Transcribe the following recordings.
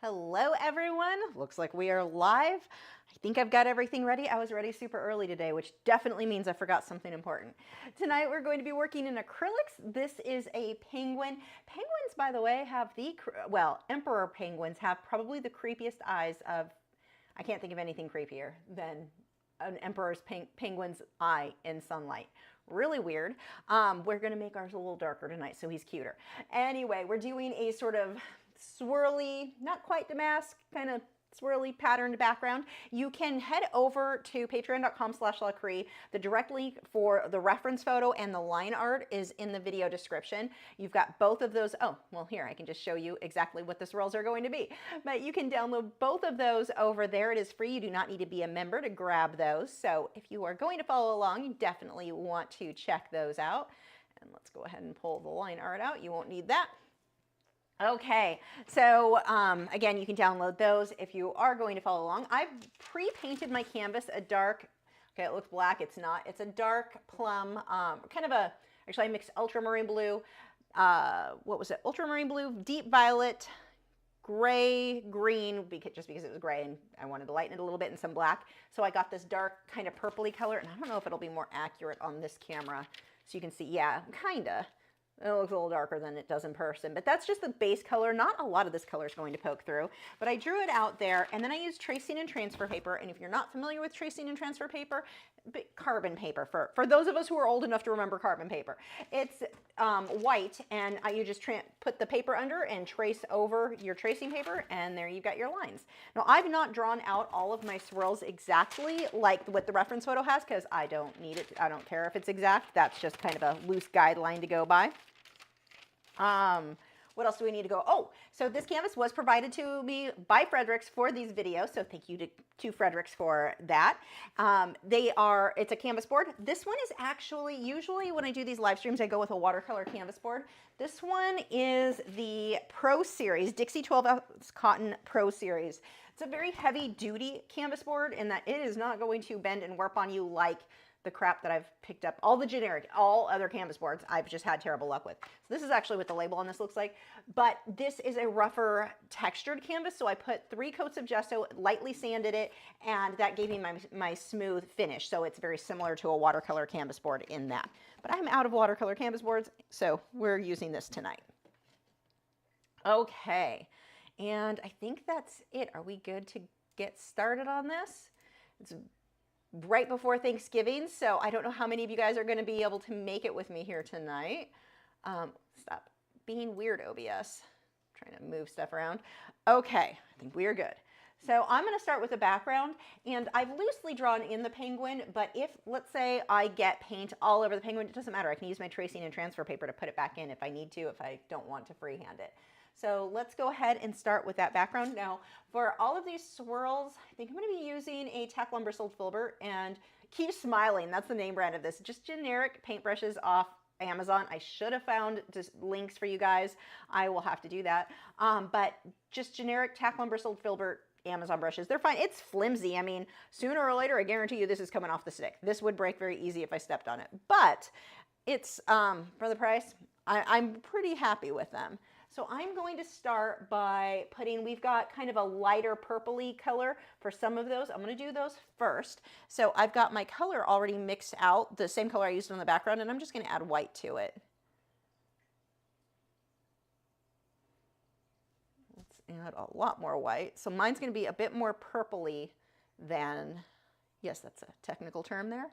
Hello everyone, looks like we are live. I think I've got everything ready. I was ready super early today, which definitely means I forgot something important. Tonight we're going to be working in acrylics. This is a penguin. Penguins, by the way, have emperor penguins have probably the creepiest eyes of, I can't think of anything creepier than an emperor's penguin's eye in sunlight. Really weird. We're gonna make ours a little darker tonight so he's cuter. Anyway, we're doing a sort of swirly, not quite damask, kind of swirly patterned background. You can head over to patreon.com/lacree. The direct link for the reference photo and the line art is in the video description. You've got both of those. Oh, well, here, I can just show you exactly what the swirls are going to be. But you can download both of those over there. It is free. You do not need to be a member to grab those. So if you are going to follow along, you definitely want to check those out. And let's go ahead and pull the line art out. You won't need that. Okay, so again, you can download those if you are going to follow along. I've pre-painted my canvas a dark, okay, it looks black, it's not. It's a dark plum, kind of a, actually I mixed ultramarine blue, what was it? Ultramarine blue, deep violet, gray, green, just because it was gray and I wanted to lighten it a little bit, and some black. So I got this dark kind of purpley color, and I don't know if it'll be more accurate on this camera. So you can see, yeah, kinda. It looks a little darker than it does in person, but that's just the base color. Not a lot of this color is going to poke through, but I drew it out there, and then I used tracing and transfer paper. And if you're not familiar with tracing and transfer paper, carbon paper, for those of us who are old enough to remember carbon paper, it's white, and you just put the paper under and trace over your tracing paper, and there you've got your lines. Now, I've not drawn out all of my swirls exactly like what the reference photo has, because I don't need it. I don't care if it's exact. That's just kind of a loose guideline to go by. What else do we need to go? Oh, so this canvas was provided to me by Fredrix for these videos. So thank you to Fredrix for that. It's a canvas board. This one is actually, usually when I do these live streams, I go with a watercolor canvas board. This one is the Pro Series, Dixie 12-ounce Cotton Pro Series. It's a very heavy duty canvas board in that it is not going to bend and warp on you like the crap that I've picked up, all other canvas boards I've just had terrible luck with. So this is actually what the label on this looks like, but this is a rougher textured canvas, so I put 3 coats of gesso, lightly sanded it, and that gave me my smooth finish. So it's very similar to a watercolor canvas board in that. But I'm out of watercolor canvas boards, so we're using this tonight. Okay, and I think that's it. Are we good to get started on this? It's right before Thanksgiving, so I don't know how many of you guys are going to be able to make it with me here tonight. Stop being weird, OBS. Trying to move stuff around. Okay, I think we are good. So I'm going to start with the background, and I've loosely drawn in the penguin, but if, let's say, I get paint all over the penguin, it doesn't matter. I can use my tracing and transfer paper to put it back in if I need to, if I don't want to freehand it. So let's go ahead and start with that background. Now, for all of these swirls, I think I'm going to be using a tack lumber bristled filbert, and Keep Smiling, that's the name brand of this. Just generic paintbrushes off Amazon. I should have found just links for you guys. I will have to do that. But just generic tack lumber bristled filbert Amazon brushes. They're fine. It's flimsy. I mean, sooner or later, I guarantee you this is coming off the stick. This would break very easy if I stepped on it. But it's, for the price, I'm pretty happy with them. So I'm going to start by we've got kind of a lighter purpley color for some of those. I'm going to do those first. So I've got my color already mixed out, the same color I used on the background, and I'm just going to add white to it. Let's add a lot more white. So mine's going to be a bit more purpley than, yes, that's a technical term there,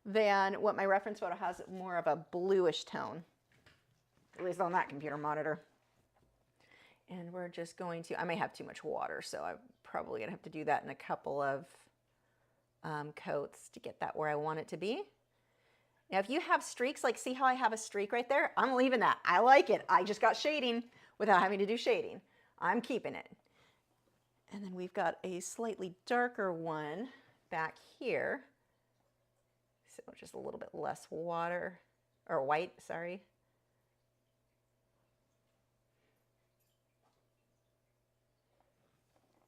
than what my reference photo has, more of a bluish tone, at least on that computer monitor. And we're just going to, I may have too much water, so I'm probably going to have to do that in a couple of coats to get that where I want it to be. Now, if you have streaks, like see how I have a streak right there? I'm leaving that. I like it. I just got shading without having to do shading. I'm keeping it. And then we've got a slightly darker one back here. So just a little bit less water, or white, sorry.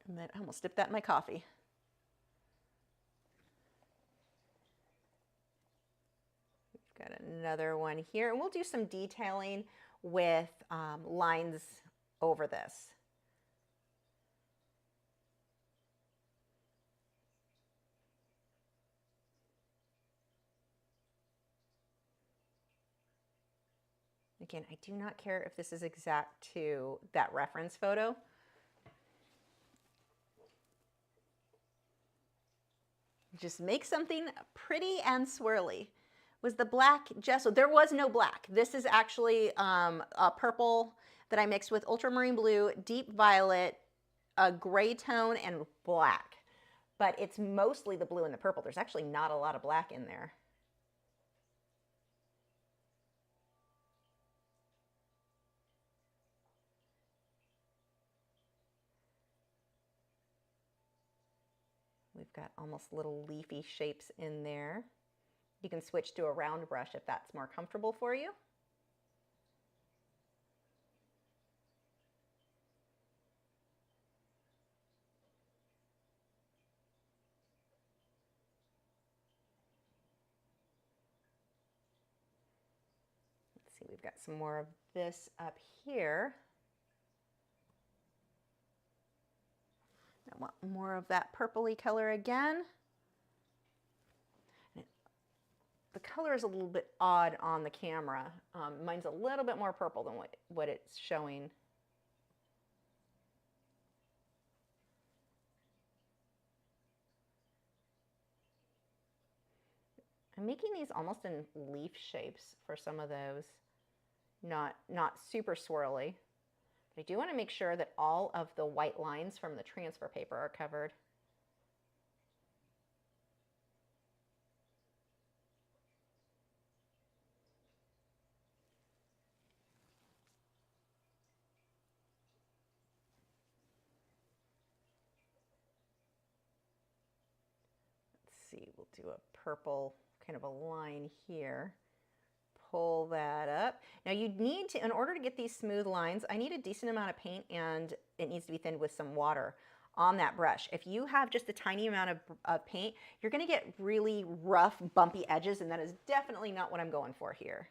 And then I almost dipped that in my coffee. We've got another one here, and we'll do some detailing with lines over this. again, I do not care if this is exact to that reference photo. Just make something pretty and swirly. Was the black gesso? There was no black. This is actually a purple that I mixed with ultramarine blue, deep violet, a gray tone, and black. But it's mostly the blue and the purple. There's actually not a lot of black in there. We've got almost little leafy shapes in there. You can switch to a round brush if that's more comfortable for you. Let's see, we've got some more of this up here. I want more of that purpley color again. The color is a little bit odd on the camera. Mine's a little bit more purple than what it's showing. I'm making these almost in leaf shapes for some of those. Not super swirly. But I do want to make sure that all of the white lines from the transfer paper are covered. Let's see, we'll do a purple kind of a line here. Pull that up. Now you need to, in order to get these smooth lines, I need a decent amount of paint and it needs to be thinned with some water on that brush. If you have just a tiny amount of paint, you're going to get really rough, bumpy edges, and that is definitely not what I'm going for here.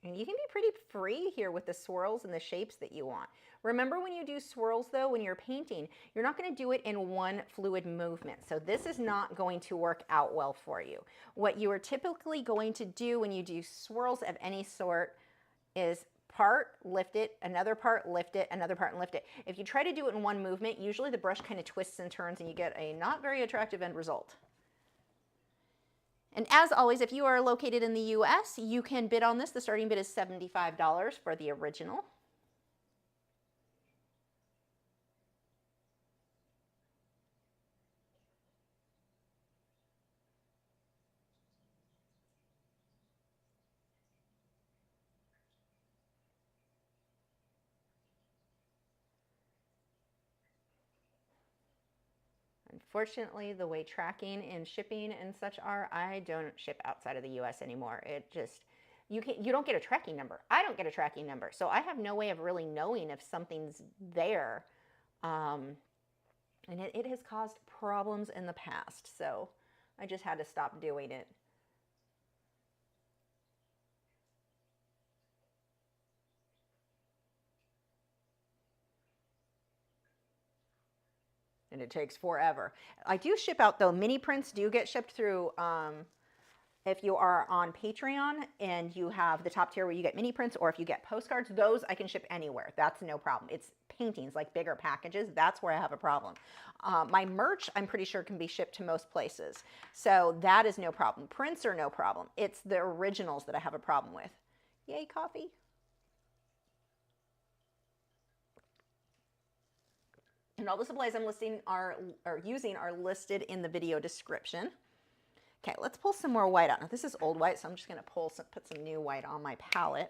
And you can be pretty free here with the swirls and the shapes that you want. Remember, when you do swirls though, when you're painting, you're not going to do it in one fluid movement. So this is not going to work out well for you. What you are typically going to do when you do swirls of any sort is part, lift it, another part, lift it, another part, and lift it. If you try to do it in one movement, usually the brush kind of twists and turns and you get a not very attractive end result. And as always, if you are located in the US, you can bid on this. The starting bid is $75 for the original. Unfortunately, the way tracking and shipping and such are, I don't ship outside of the US anymore. It just, you don't get a tracking number. I don't get a tracking number. So I have no way of really knowing if something's there. And it has caused problems in the past. So I just had to stop doing it. And it takes forever. I do ship out though. Mini prints do get shipped through, if you are on Patreon and you have the top tier where you get mini prints, or if you get postcards, those I can ship anywhere. That's no problem. It's paintings, like bigger packages. That's where I have a problem. My merch, I'm pretty sure, can be shipped to most places. So that is no problem. Prints are no problem. It's the originals that I have a problem with. Yay, coffee. And all the supplies I'm using are listed in the video description. Okay, let's pull some more white out. Now this is old white, so I'm just going to put some new white on my palette.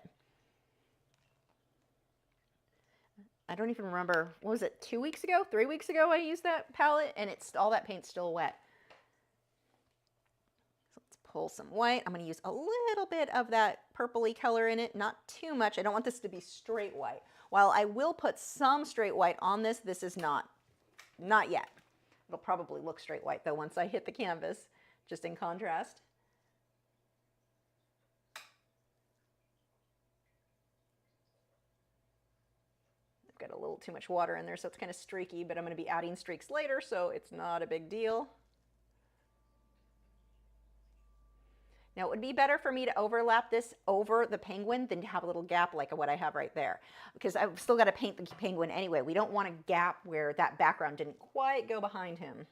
I don't even remember, what was it, 2 weeks ago, 3 weeks ago I used that palette, and all that paint's still wet. So let's pull some white. I'm going to use a little bit of that purpley color in it, not too much. I don't want this to be straight white. While I will put some straight white on this, this is not yet. It'll probably look straight white though once I hit the canvas, just in contrast. I've got a little too much water in there, so it's kind of streaky, but I'm going to be adding streaks later, so it's not a big deal. Now, it would be better for me to overlap this over the penguin than to have a little gap like what I have right there, because I've still got to paint the penguin anyway. We don't want a gap where that background didn't quite go behind him.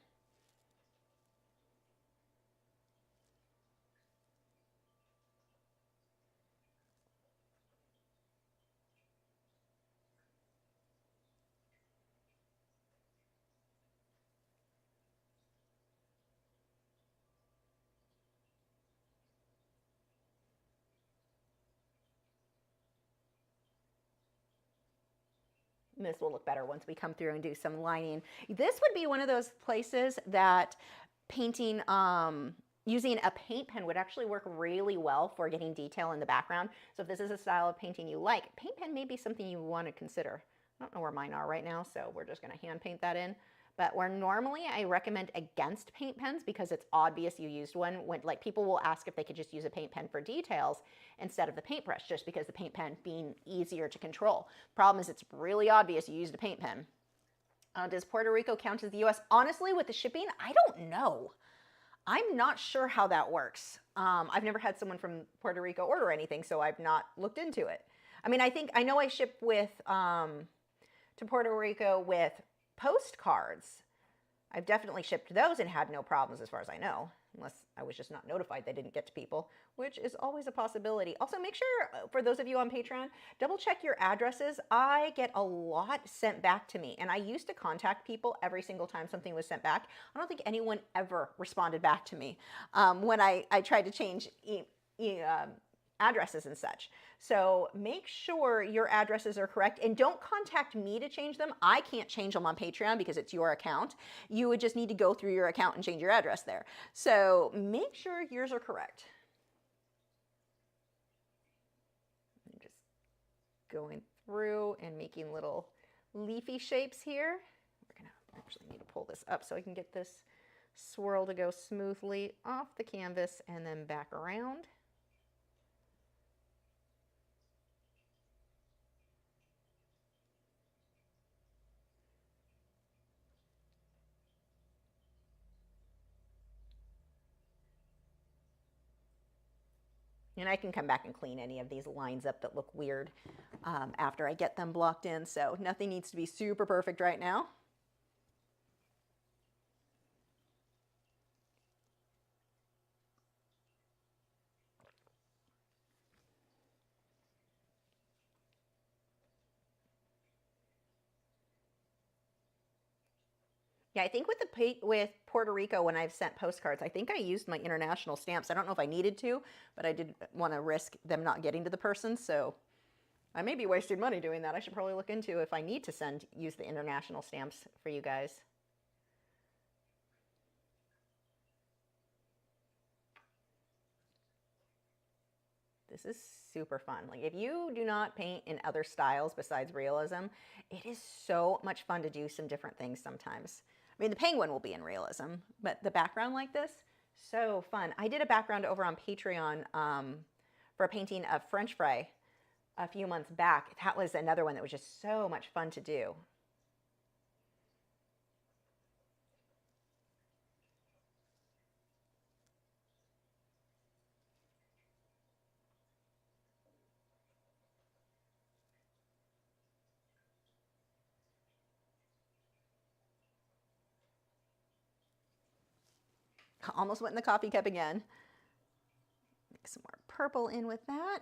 This will look better once we come through and do some lining. This would be one of those places that painting, using a paint pen would actually work really well for getting detail in the background. So if this is a style of painting you like, paint pen may be something you want to consider. I don't know where mine are right now, so we're just going to hand paint that in. But where normally I recommend against paint pens because it's obvious you used one, when like people will ask if they could just use a paint pen for details instead of the paintbrush, just because the paint pen being easier to control. Problem is it's really obvious you used a paint pen. Does Puerto Rico count as the US? Honestly, with the shipping, I don't know. I'm not sure how that works. I've never had someone from Puerto Rico order anything, so I've not looked into it. I mean, I know I ship with, to Puerto Rico with postcards. I've definitely shipped those and had no problems as far as I know, unless I was just not notified they didn't get to people, which is always a possibility. Also, make sure, for those of you on Patreon, double check your addresses. I get a lot sent back to me, and I used to contact people every single time something was sent back. I don't think anyone ever responded back to me when I tried to change addresses and such. So make sure your addresses are correct and don't contact me to change them. I can't change them on Patreon because it's your account. You would just need to go through your account and change your address there. So make sure yours are correct. I'm just going through and making little leafy shapes here. We're gonna actually need to pull this up so I can get this swirl to go smoothly off the canvas and then back around. And I can come back and clean any of these lines up that look weird after I get them blocked in. So nothing needs to be super perfect right now. Yeah, I think with Puerto Rico, when I've sent postcards, I think I used my international stamps. I don't know if I needed to, but I didn't want to risk them not getting to the person, so I may be wasting money doing that. I should probably look into if I need to use the international stamps for you guys. This is super fun. Like, if you do not paint in other styles besides realism, it is so much fun to do some different things sometimes. I mean, the penguin will be in realism, but the background like this, so fun. I did a background over on Patreon for a painting of French fry a few months back. That was another one that was just so much fun to do. Almost went in the coffee cup again. Mix some more purple in with that.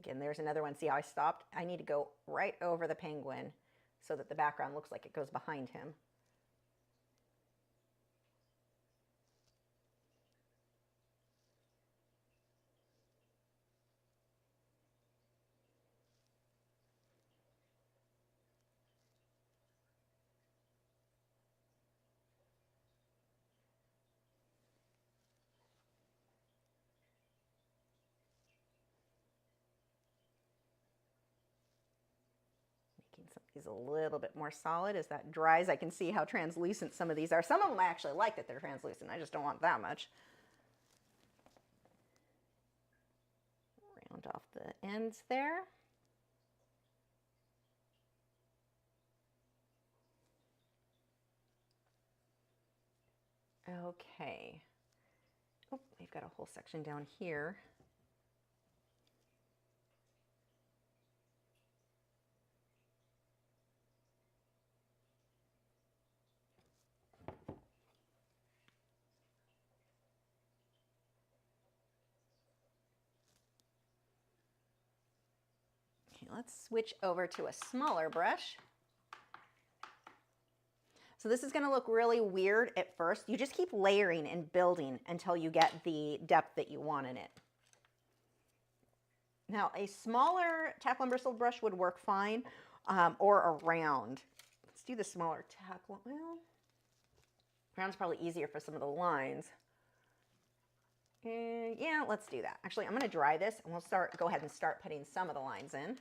Again, there's another one. See how I stopped? I need to go right over the penguin so that the background looks like it goes behind him. Some of these a little bit more solid. As that dries, I can see how translucent some of these are. Some of them I actually like that they're translucent. I just don't want that much. Round off the ends there. Okay. Oh, we've got a whole section down here. Okay, let's switch over to a smaller brush. So this is going to look really weird at first. You just keep layering and building until you get the depth that you want in it. Now, a smaller tackle and bristle brush would work fine, or a round. Let's do the smaller tackle. Well, round's probably easier for some of the lines. And yeah, let's do that. Actually, I'm going to dry this, and we'll go ahead and start putting some of the lines in.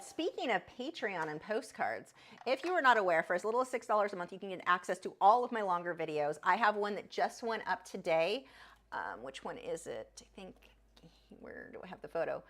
Speaking of Patreon and postcards, if you are not aware, for as little as $6 a month, you can get access to all of my longer videos. I have one that just went up today. Which one is it? I think, where do I have the photo?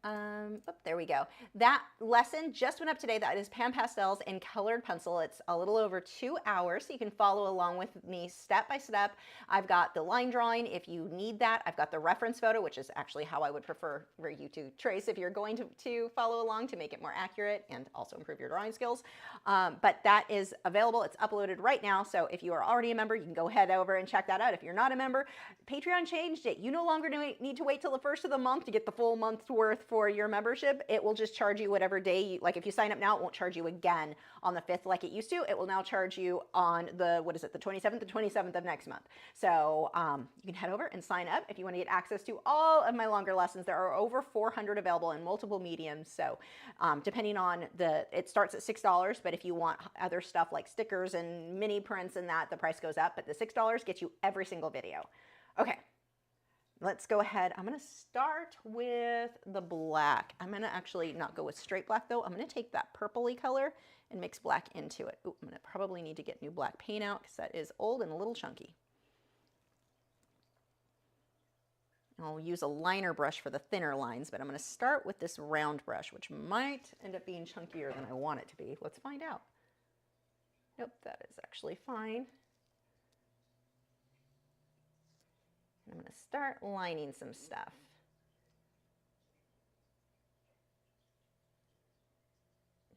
Oh, there we go. That lesson just went up today. That is Pan Pastels and colored pencil. It's a little over 2 hours, so you can follow along with me step by step. I've got the line drawing if you need that. I've got the reference photo, which is actually how I would prefer for you to trace if you're going to follow along to make it more accurate and also improve your drawing skills. But that is available. It's uploaded right now, so if you are already a member, you can go head over and check that out. If you're not a member, Patreon changed it. You no longer need to wait till the first of the month to get the full month's worth for your membership. It will just charge you whatever day you like. If you sign up now, it won't charge you again on the 5th like it used to. It will now charge you on the, what is it, the 27th of next month. So you can head over and sign up if you want to get access to all of my longer lessons. There are over 400 available in multiple mediums. So depending on it starts at $6, but if you want other stuff like stickers and mini prints and that, the price goes up, but the $6 gets you every single video. Okay. Let's go ahead. I'm going to start with the black. I'm going to actually not go with straight black though. I'm going to take that purpley color and mix black into it. Ooh, I'm going to probably need to get new black paint out because that is old and a little chunky. I'll use a liner brush for the thinner lines, but I'm going to start with this round brush, which might end up being chunkier than I want it to be. Let's find out. Nope, that is actually fine. I'm going to start lining some stuff.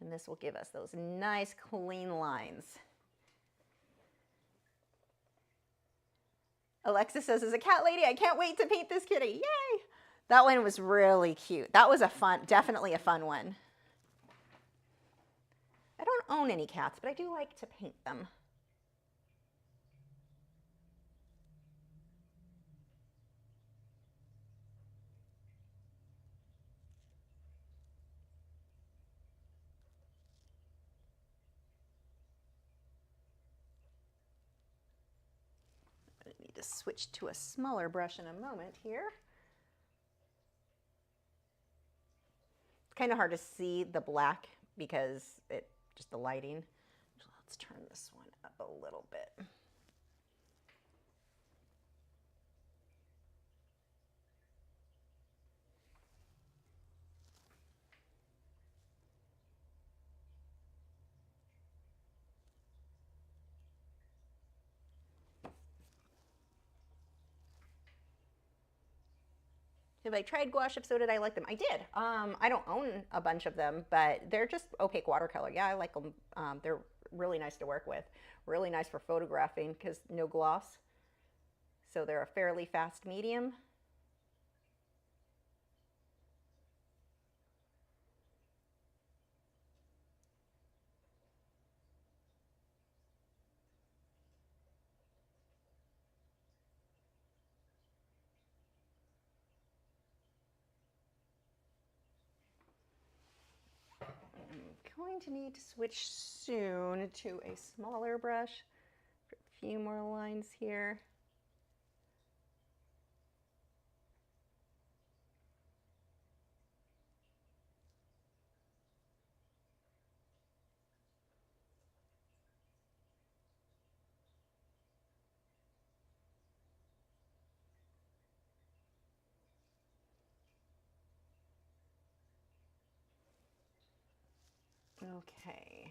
And this will give us those nice clean lines. Alexa says, as a cat lady, I can't wait to paint this kitty. Yay! That one was really cute. That was definitely a fun one. I don't own any cats, but I do like to paint them. I need to switch to a smaller brush in a moment here. It's kind of hard to see the black because just the lighting. Let's turn this one up a little bit. Have I tried gouache? If so, did I like them? I did. I don't own a bunch of them, but they're just opaque watercolor. Yeah, I like them. They're really nice to work with. Really nice for photographing because no gloss. So they're a fairly fast medium. I'm going to need to switch soon to a smaller brush for a few more lines here. Okay,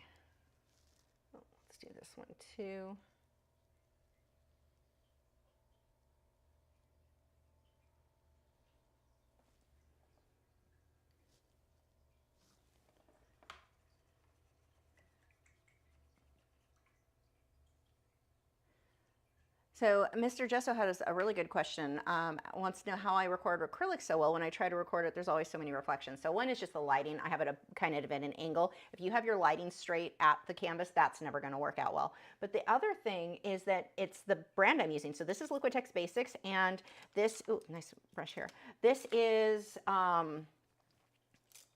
oh, let's do this one too. So Mr. Gesso has a really good question. Wants to know how I record acrylics so well. When I try to record it, there's always so many reflections. So one is just the lighting. I have it kind of at an angle. If you have your lighting straight at the canvas, that's never going to work out well. But the other thing is that it's the brand I'm using. So this is Liquitex Basics, and this, ooh, nice brush here. This is,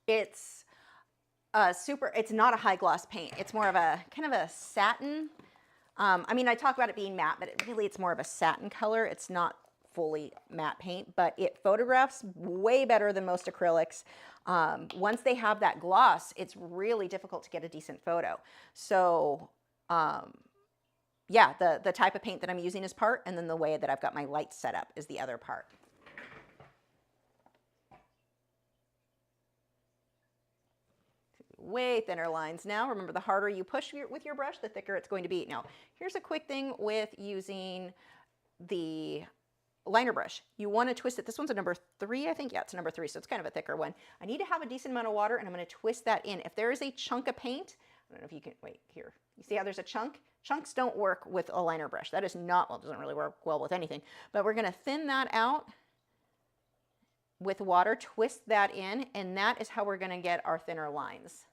it's not a high gloss paint. It's more of a kind of a satin. I mean, I talk about it being matte, but it's more of a satin color. It's not fully matte paint, but it photographs way better than most acrylics. Once they have that gloss, it's really difficult to get a decent photo. So yeah, the type of paint that I'm using is part, and then the way that I've got my lights set up is the other part. Way thinner lines now. Remember, the harder you push with your brush, the thicker it's going to be. Now, here's a quick thing with using the liner brush. You want to twist it. This one's a number 3, I think. Yeah, it's a number 3, so it's kind of a thicker one. I need to have a decent amount of water, and I'm going to twist that in. If there is a chunk of paint, I don't know if you can, wait, here. You see how there's a chunk? Chunks don't work with a liner brush. That is not, well, it doesn't really work well with anything. But we're going to thin that out with water, twist that in, and that is how we're going to get our thinner lines.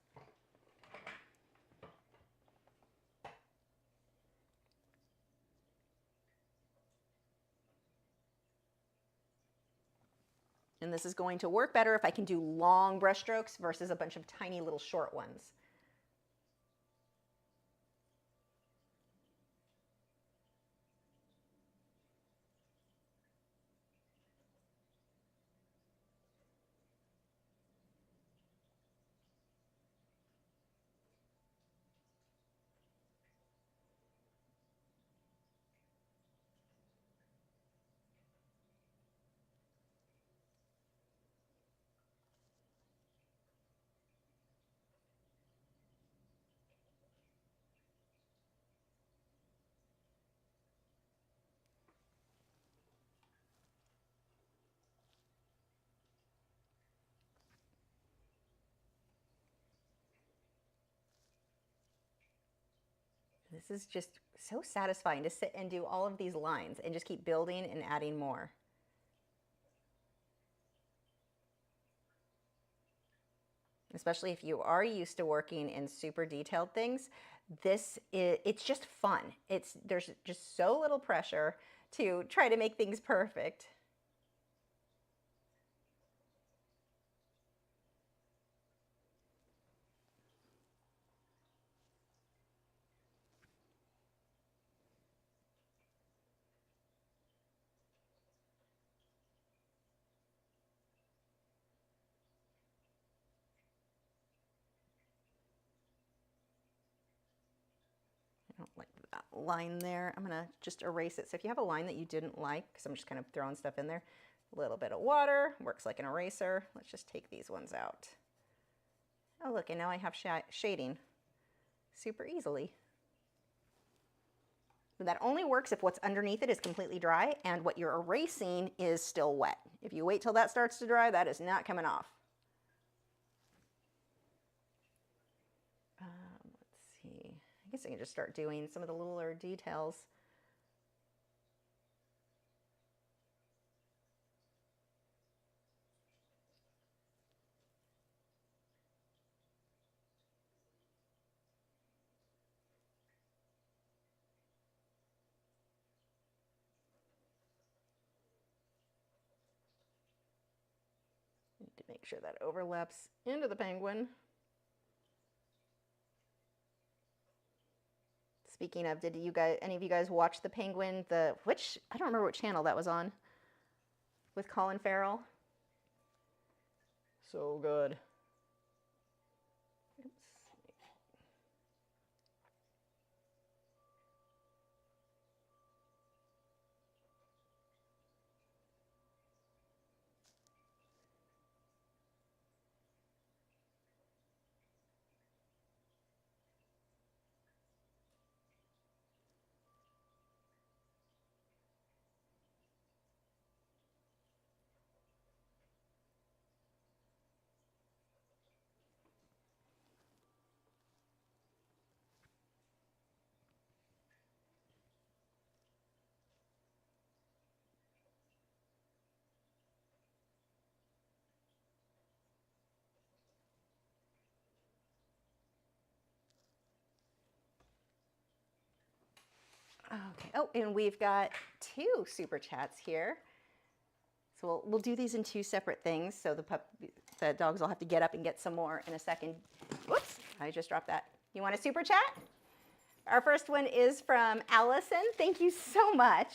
And this is going to work better if I can do long brush strokes versus a bunch of tiny little short ones. This is just so satisfying to sit and do all of these lines and just keep building and adding more. Especially if you are used to working in super detailed things, it's just fun. There's just so little pressure to try to make things perfect. I don't like that line there. I'm gonna just erase it. So if you have a line that you didn't like, because I'm just kind of throwing stuff in there, a little bit of water works like an eraser. Let's just take these ones out. Oh look, and now I have shading super easily. But that only works if what's underneath it is completely dry and what you're erasing is still wet. If you wait till that starts to dry, that is not coming off. Let's see. I guess I can just start doing some of the littler details. Need to make sure that overlaps into the penguin. Speaking of, did you guys, any of you guys watch the penguin? I don't remember what channel that was on. With Colin Farrell. So good. Oops. Okay. Oh, and we've got 2 super chats here. So we'll do these in 2 separate things. So the dogs will have to get up and get some more in a second. Whoops, I just dropped that. You want a super chat? Our first one is from Allison. Thank you so much.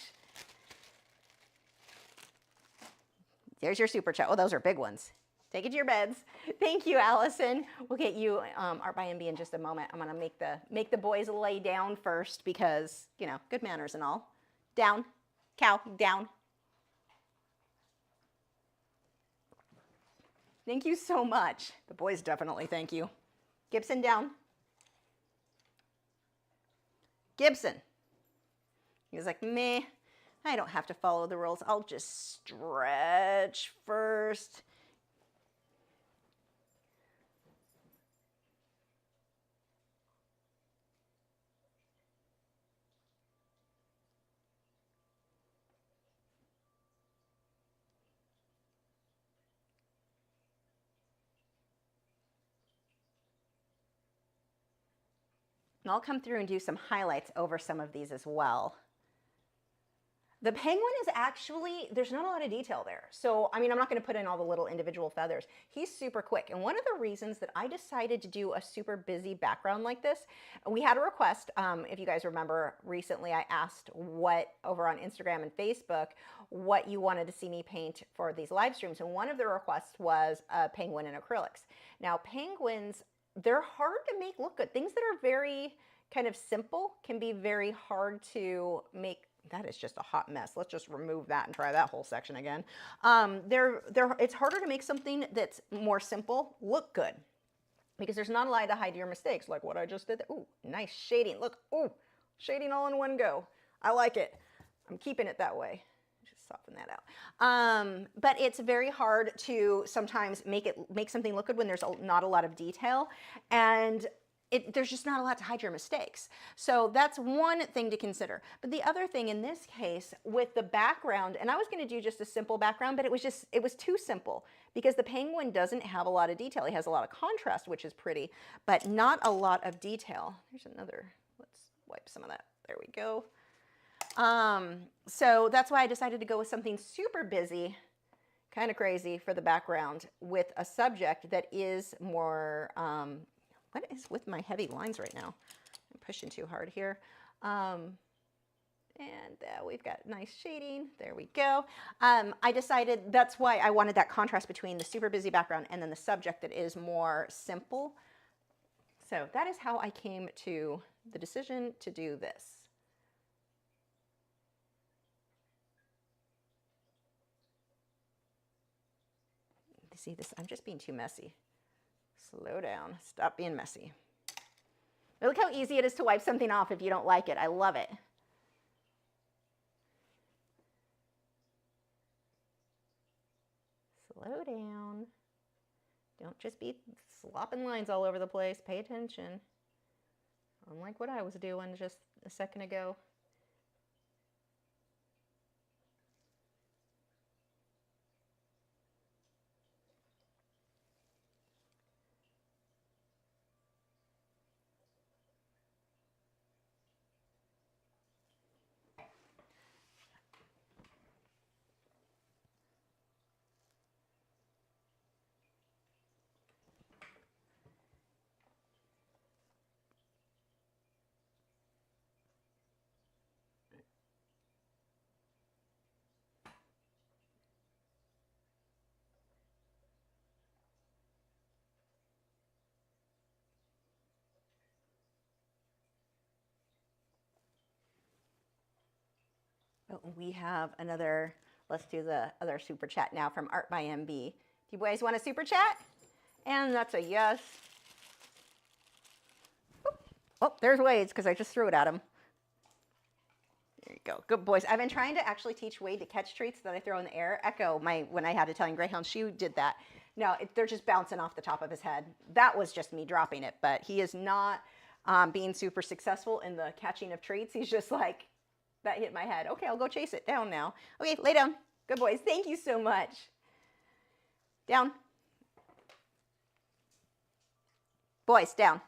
There's your super chat. Oh, those are big ones. Take it to your beds. Thank you, Allison. We'll get you Art by MB in just a moment. I'm gonna make the boys lay down first because, you know, good manners and all. Down, cow, down. Thank you so much. The boys definitely thank you. Gibson, down. Gibson. He was like, meh, I don't have to follow the rules. I'll just stretch first. And I'll come through and do some highlights over some of these as well. The penguin is actually, there's not a lot of detail there. So, I mean, I'm not going to put in all the little individual feathers. He's super quick. And one of the reasons that I decided to do a super busy background like this, we had a request. If you guys remember recently, I asked over on Instagram and Facebook, what you wanted to see me paint for these live streams. And one of the requests was a penguin in acrylics. Now, penguins, they're hard to make look good. Things that are very kind of simple can be very hard to make. That is just a hot mess. Let's just remove that and try that whole section again. It's harder to make something that's more simple look good because there's not a lot to hide your mistakes like what I just did. Ooh, nice shading. Look, ooh, shading all in one go. I like it. I'm keeping it that way. Just soften that out. But it's very hard to sometimes make something look good when there's not a lot of detail, and there's just not a lot to hide your mistakes. So that's one thing to consider. But the other thing in this case with the background, and I was going to do just a simple background, but it was too simple because the penguin doesn't have a lot of detail. He has a lot of contrast, which is pretty, but not a lot of detail. There's another, let's wipe some of that. There we go. So that's why I decided to go with something super busy, kind of crazy for the background with a subject that is more, what is with my heavy lines right now? I'm pushing too hard here. And we've got nice shading. There we go. I decided that's why I wanted that contrast between the super busy background and then the subject that is more simple. So that is how I came to the decision to do this. See this? I'm just being too messy. Slow down. Stop being messy. Look how easy it is to wipe something off if you don't like it. I love it. Slow down. Don't just be slopping lines all over the place. Pay attention. Unlike what I was doing just a second ago. Oh, we have another, let's do the other super chat now from Art by MB. Do you boys want a super chat? And that's a yes. Oh, there's Wade's because I just threw it at him. There you go. Good boys. I've been trying to actually teach Wade to catch treats that I throw in the air. Echo, when I had Italian Greyhound, she did that. No, they're just bouncing off the top of his head. That was just me dropping it, but he is not being super successful in the catching of treats. He's just like, that hit my head. Okay, I'll go chase it down now. Okay, lay down. Good boys. Thank you so much. Down. Boys, down.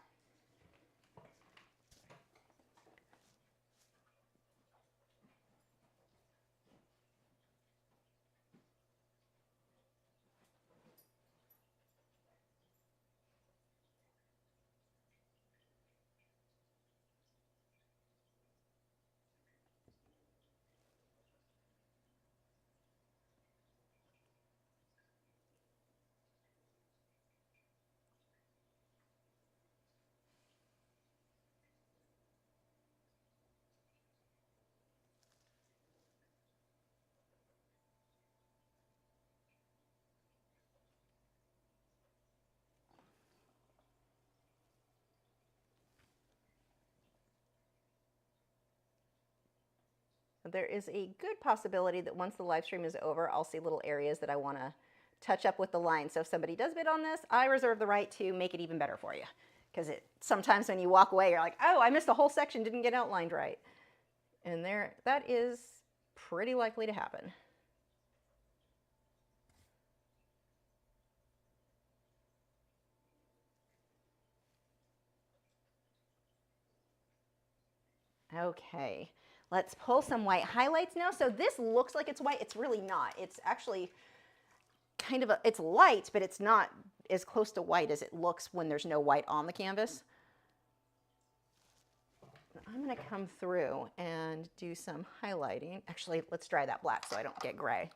There is a good possibility that once the live stream is over, I'll see little areas that I want to touch up with the line. So if somebody does bid on this, I reserve the right to make it even better for you. Because sometimes when you walk away, you're like, oh, I missed a whole section, didn't get outlined right. And that is pretty likely to happen. Okay, let's pull some white highlights now. So this looks like it's white. It's really not. It's actually kind of it's light, but it's not as close to white as it looks when there's no white on the canvas. I'm going to come through and do some highlighting. Actually, let's dry that black so I don't get gray.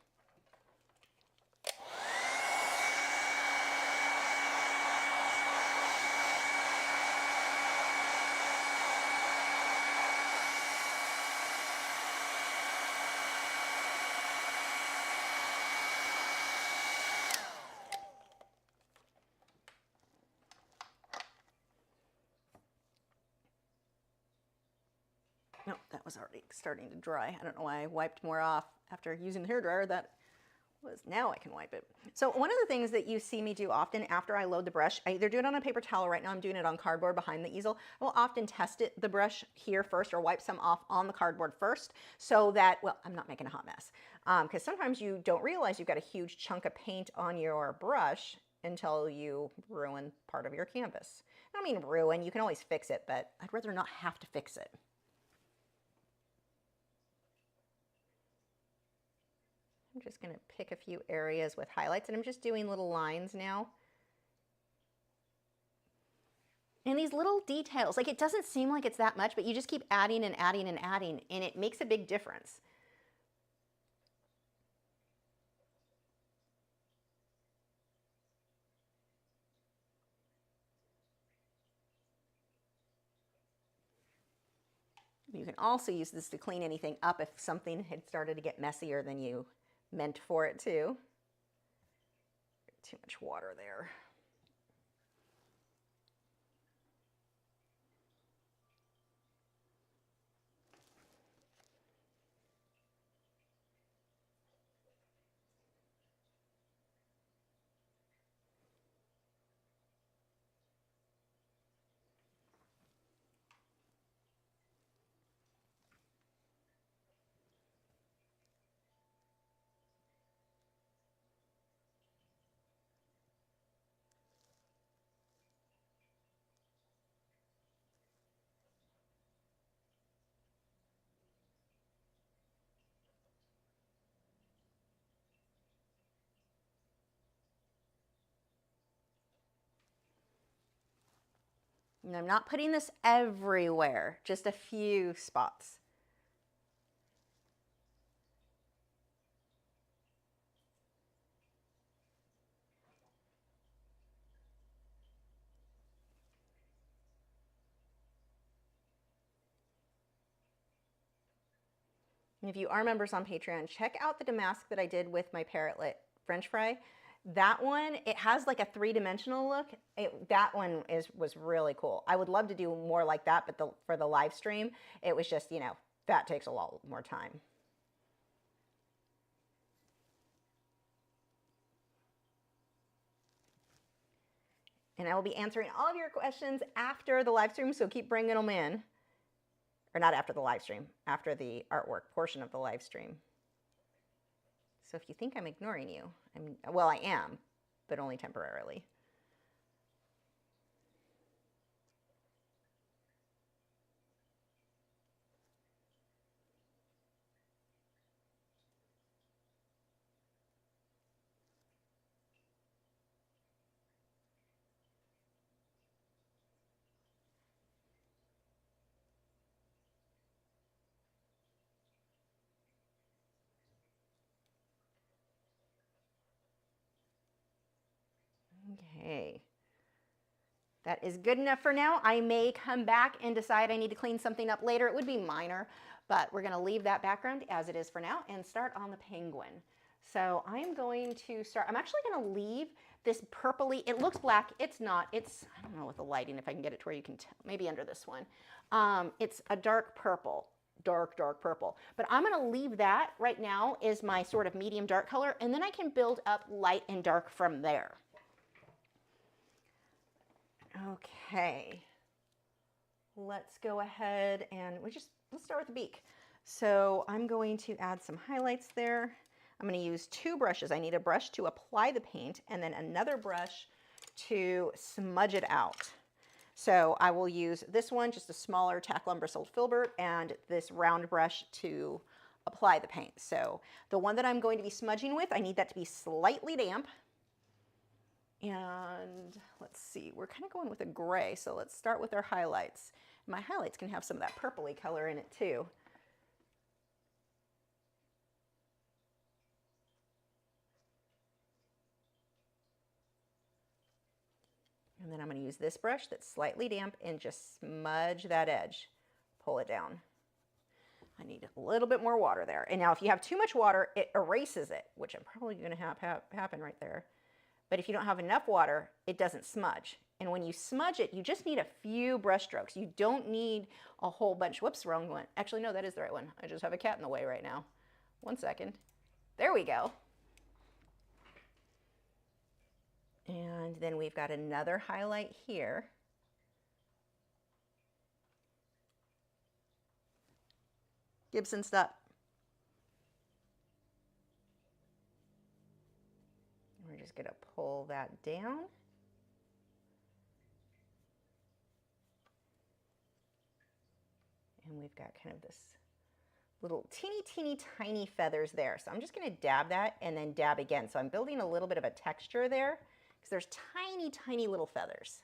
No, that was already starting to dry. I don't know why I wiped more off after using the hairdryer. That was, now I can wipe it. So one of the things that you see me do often after I load the brush, I either do it on a paper towel. Right now I'm doing it on cardboard behind the easel. I will often test the brush here first or wipe some off on the cardboard first so that, well, I'm not making a hot mess. Because sometimes you don't realize you've got a huge chunk of paint on your brush until you ruin part of your canvas. I don't mean ruin, you can always fix it, but I'd rather not have to fix it. I'm just going to pick a few areas with highlights, and I'm just doing little lines now. And these little details, like it doesn't seem like it's that much, but you just keep adding and adding and adding, and it makes a big difference. You can also use this to clean anything up if something had started to get messier than you meant for it to. Too much water there. And I'm not putting this everywhere, just a few spots. And if you are members on Patreon, check out the damask that I did with my parrotlet French fry. That one, it has like a three-dimensional look. That one was really cool. I would love to do more like that, but for the live stream, it was just, you know, that takes a lot more time. And I will be answering all of your questions after the live stream, so keep bringing them in. Or not after the live stream, after the artwork portion of the live stream. So if you think I'm ignoring you, well, I am, but only temporarily. Okay. That is good enough for now. I may come back and decide I need to clean something up later. It would be minor, but we're going to leave that background as it is for now and start on the penguin. So I'm going to start, I'm actually going to leave this purpley, it looks black, it's not, it's, I don't know with the lighting if I can get it to where you can tell, maybe under this one. It's a dark purple, dark purple, but I'm going to leave that right now is my sort of medium dark color, and then I can build up light and dark from there. Okay, let's go ahead and let's start with the beak. So I'm going to add some highlights there. I'm going to use two brushes. I need a brush to apply the paint and then another brush to smudge it out. So I will use this one, just a smaller tack bristled filbert, and this round brush to apply the paint. So the one that I'm going to be smudging with, I need that to be slightly damp. And let's see, we're kind of going with a gray, so let's start with our highlights. My highlights can have some of that purpley color in it too. And then I'm going to use this brush that's slightly damp and just smudge that edge. Pull it down. I need a little bit more water there. And now if you have too much water, it erases it, which I'm probably going to have happen right there. But if you don't have enough water, it doesn't smudge. And when you smudge it, you just need a few brush strokes. You don't need a whole bunch. Whoops, wrong one. Actually, no, that is the right one. I just have a cat in the way right now. 1 second. There we go. And then we've got another highlight here. Gibson stop. We're just going to pull that down. And we've got kind of this little teeny tiny feathers there. So I'm just going to dab that and then dab again. So I'm building a little bit of a texture there because there's tiny little feathers.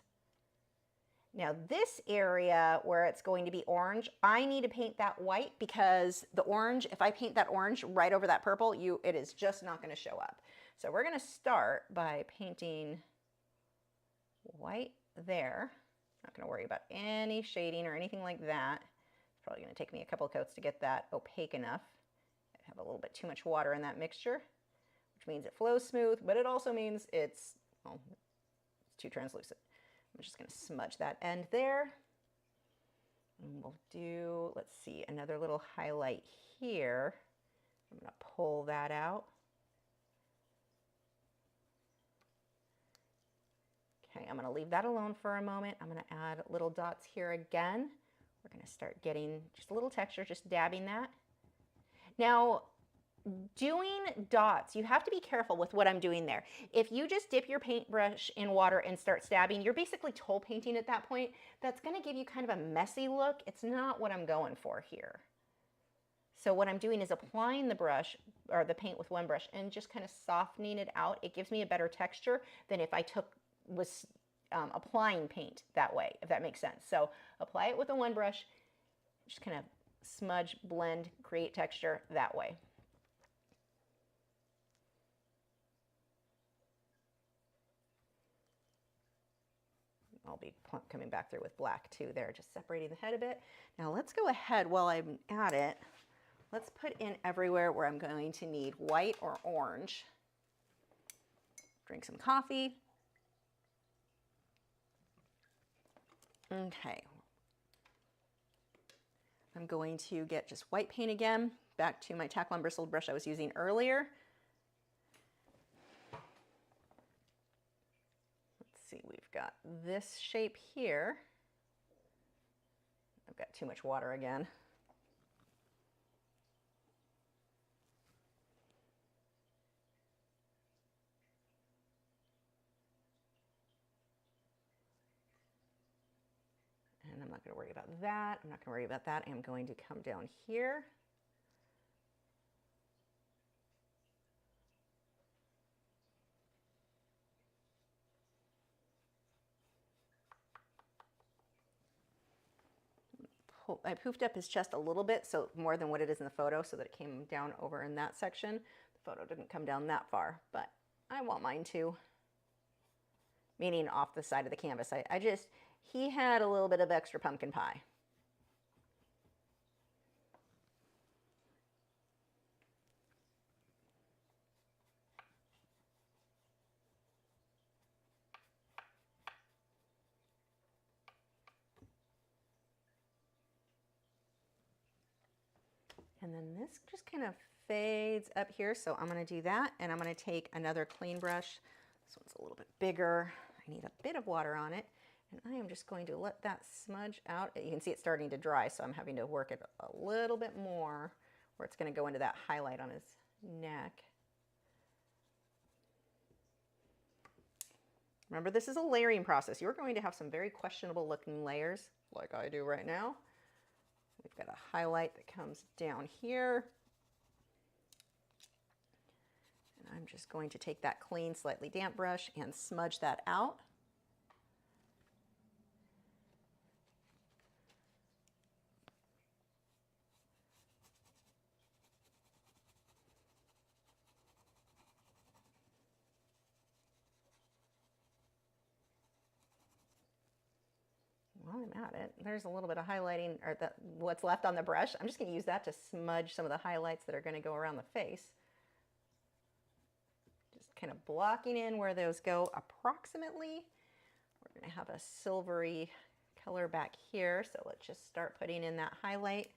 Now this area where it's going to be orange, I need to paint that white because the orange, if I paint that orange right over that purple, it is just not going to show up. So we're going to start by painting white there. Not going to worry about any shading or anything like that. It's probably going to take me a couple of coats to get that opaque enough. I have a little bit too much water in that mixture, which means it flows smooth, but it also means it's too translucent. I'm just going to smudge that end there. And we'll do, let's see, another little highlight here. I'm going to pull that out. Okay, I'm going to leave that alone for a moment. I'm going to add little dots here again. We're going to start getting just a little texture, just dabbing that. Now, doing dots, you have to be careful with what I'm doing there. If you just dip your paintbrush in water and start stabbing, you're basically toll painting at that point. That's going to give you kind of a messy look. It's not what I'm going for here. So what I'm doing is applying the brush or the paint with one brush and just kind of softening it out. It gives me a better texture than if I was applying paint that way, if that makes sense. So apply it with the one brush, just kind of smudge, blend, create texture that way. I'll be coming back through with black too there, just separating the head a bit. Now let's go ahead while I'm at it. Let's put in everywhere where I'm going to need white or orange. Drink some coffee. Okay. I'm going to get just white paint again, back to my tack on bristled brush I was using earlier. Let's see, we've got this shape here. I've got too much water again. And I'm not going to worry about that. I'm not going to worry about that. I'm going to come down here. I poofed up his chest a little bit, so more than what it is in the photo, so that it came down over in that section. The photo didn't come down that far, but I want mine to. Meaning off the side of the canvas. He had a little bit of extra pumpkin pie. And then this just kind of fades up here, so I'm going to do that, and I'm going to take another clean brush. This one's a little bit bigger. I need a bit of water on it, and I am just going to let that smudge out. You can see it's starting to dry, so I'm having to work it a little bit more, where it's going to go into that highlight on his neck. Remember, this is a layering process. You're going to have some very questionable looking layers, like I do right now. We've got a highlight that comes down here. And I'm just going to take that clean, slightly damp brush and smudge that out. While I'm at it, there's a little bit of highlighting, or what's left on the brush. I'm just going to use that to smudge some of the highlights that are going to go around the face. Just kind of blocking in where those go approximately. We're going to have a silvery color back here, so let's just start putting in that highlight.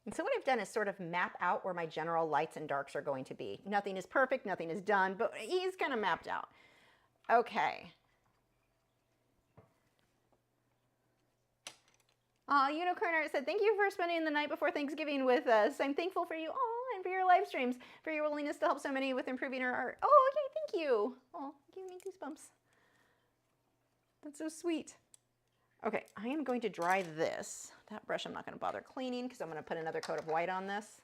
And so what I've done is sort of map out where my general lights and darks are going to be. Nothing is perfect, nothing is done, but he's kind of mapped out. Okay. Unicorn Art said, thank you for spending the night before Thanksgiving with us. I'm thankful for you all and for your live streams, for your willingness to help so many with improving our art. Oh, okay, thank you. Oh, give me goosebumps. That's so sweet. Okay, I am going to dry this. That brush I'm not going to bother cleaning because I'm going to put another coat of white on this.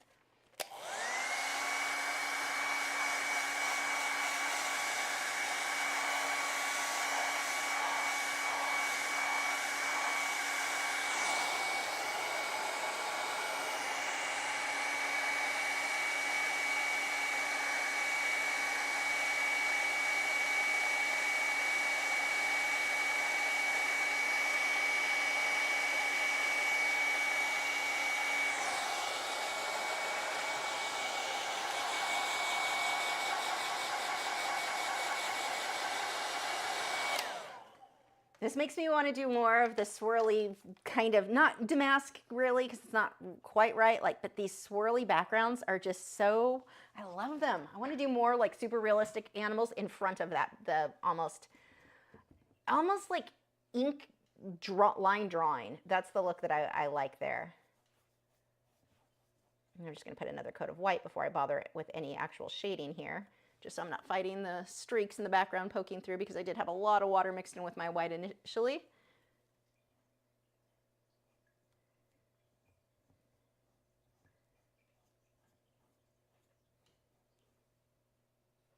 This makes me want to do more of the swirly kind of, not damask really, because it's not quite right, like, but these swirly backgrounds are just so, I love them. I want to do more like super realistic animals in front of that, the almost like ink line drawing. That's the look that I like there. And I'm just going to put another coat of white before I bother it with any actual shading here. Just so I'm not fighting the streaks in the background poking through, because I did have a lot of water mixed in with my white initially.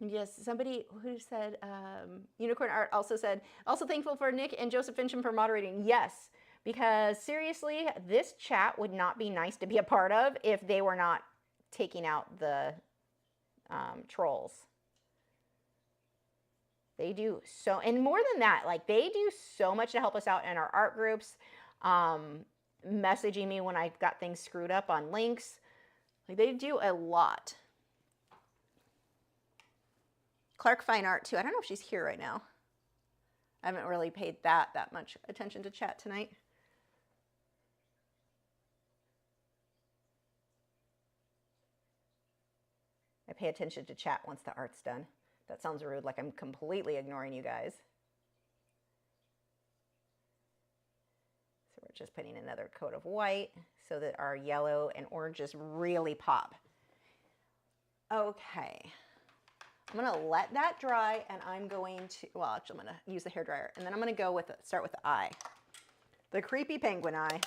Yes, somebody who said, Unicorn Art also said, also thankful for Nick and Joseph Fincham for moderating. Yes, because seriously, this chat would not be nice to be a part of if they were not taking out the trolls. They do so, and more than that, like they do so much to help us out in our art groups, messaging me when I got things screwed up on links. Like they do a lot. Clark Fine Art too. I don't know if she's here right now. I haven't really paid that much attention to chat tonight. I pay attention to chat once the art's done. That sounds rude, like I'm completely ignoring you guys. So we're just putting another coat of white so that our yellow and oranges really pop. Okay. I'm going to let that dry, and I'm going to, well, actually I'm going to use the hairdryer, and then I'm going to go with start with the eye. The creepy penguin eye.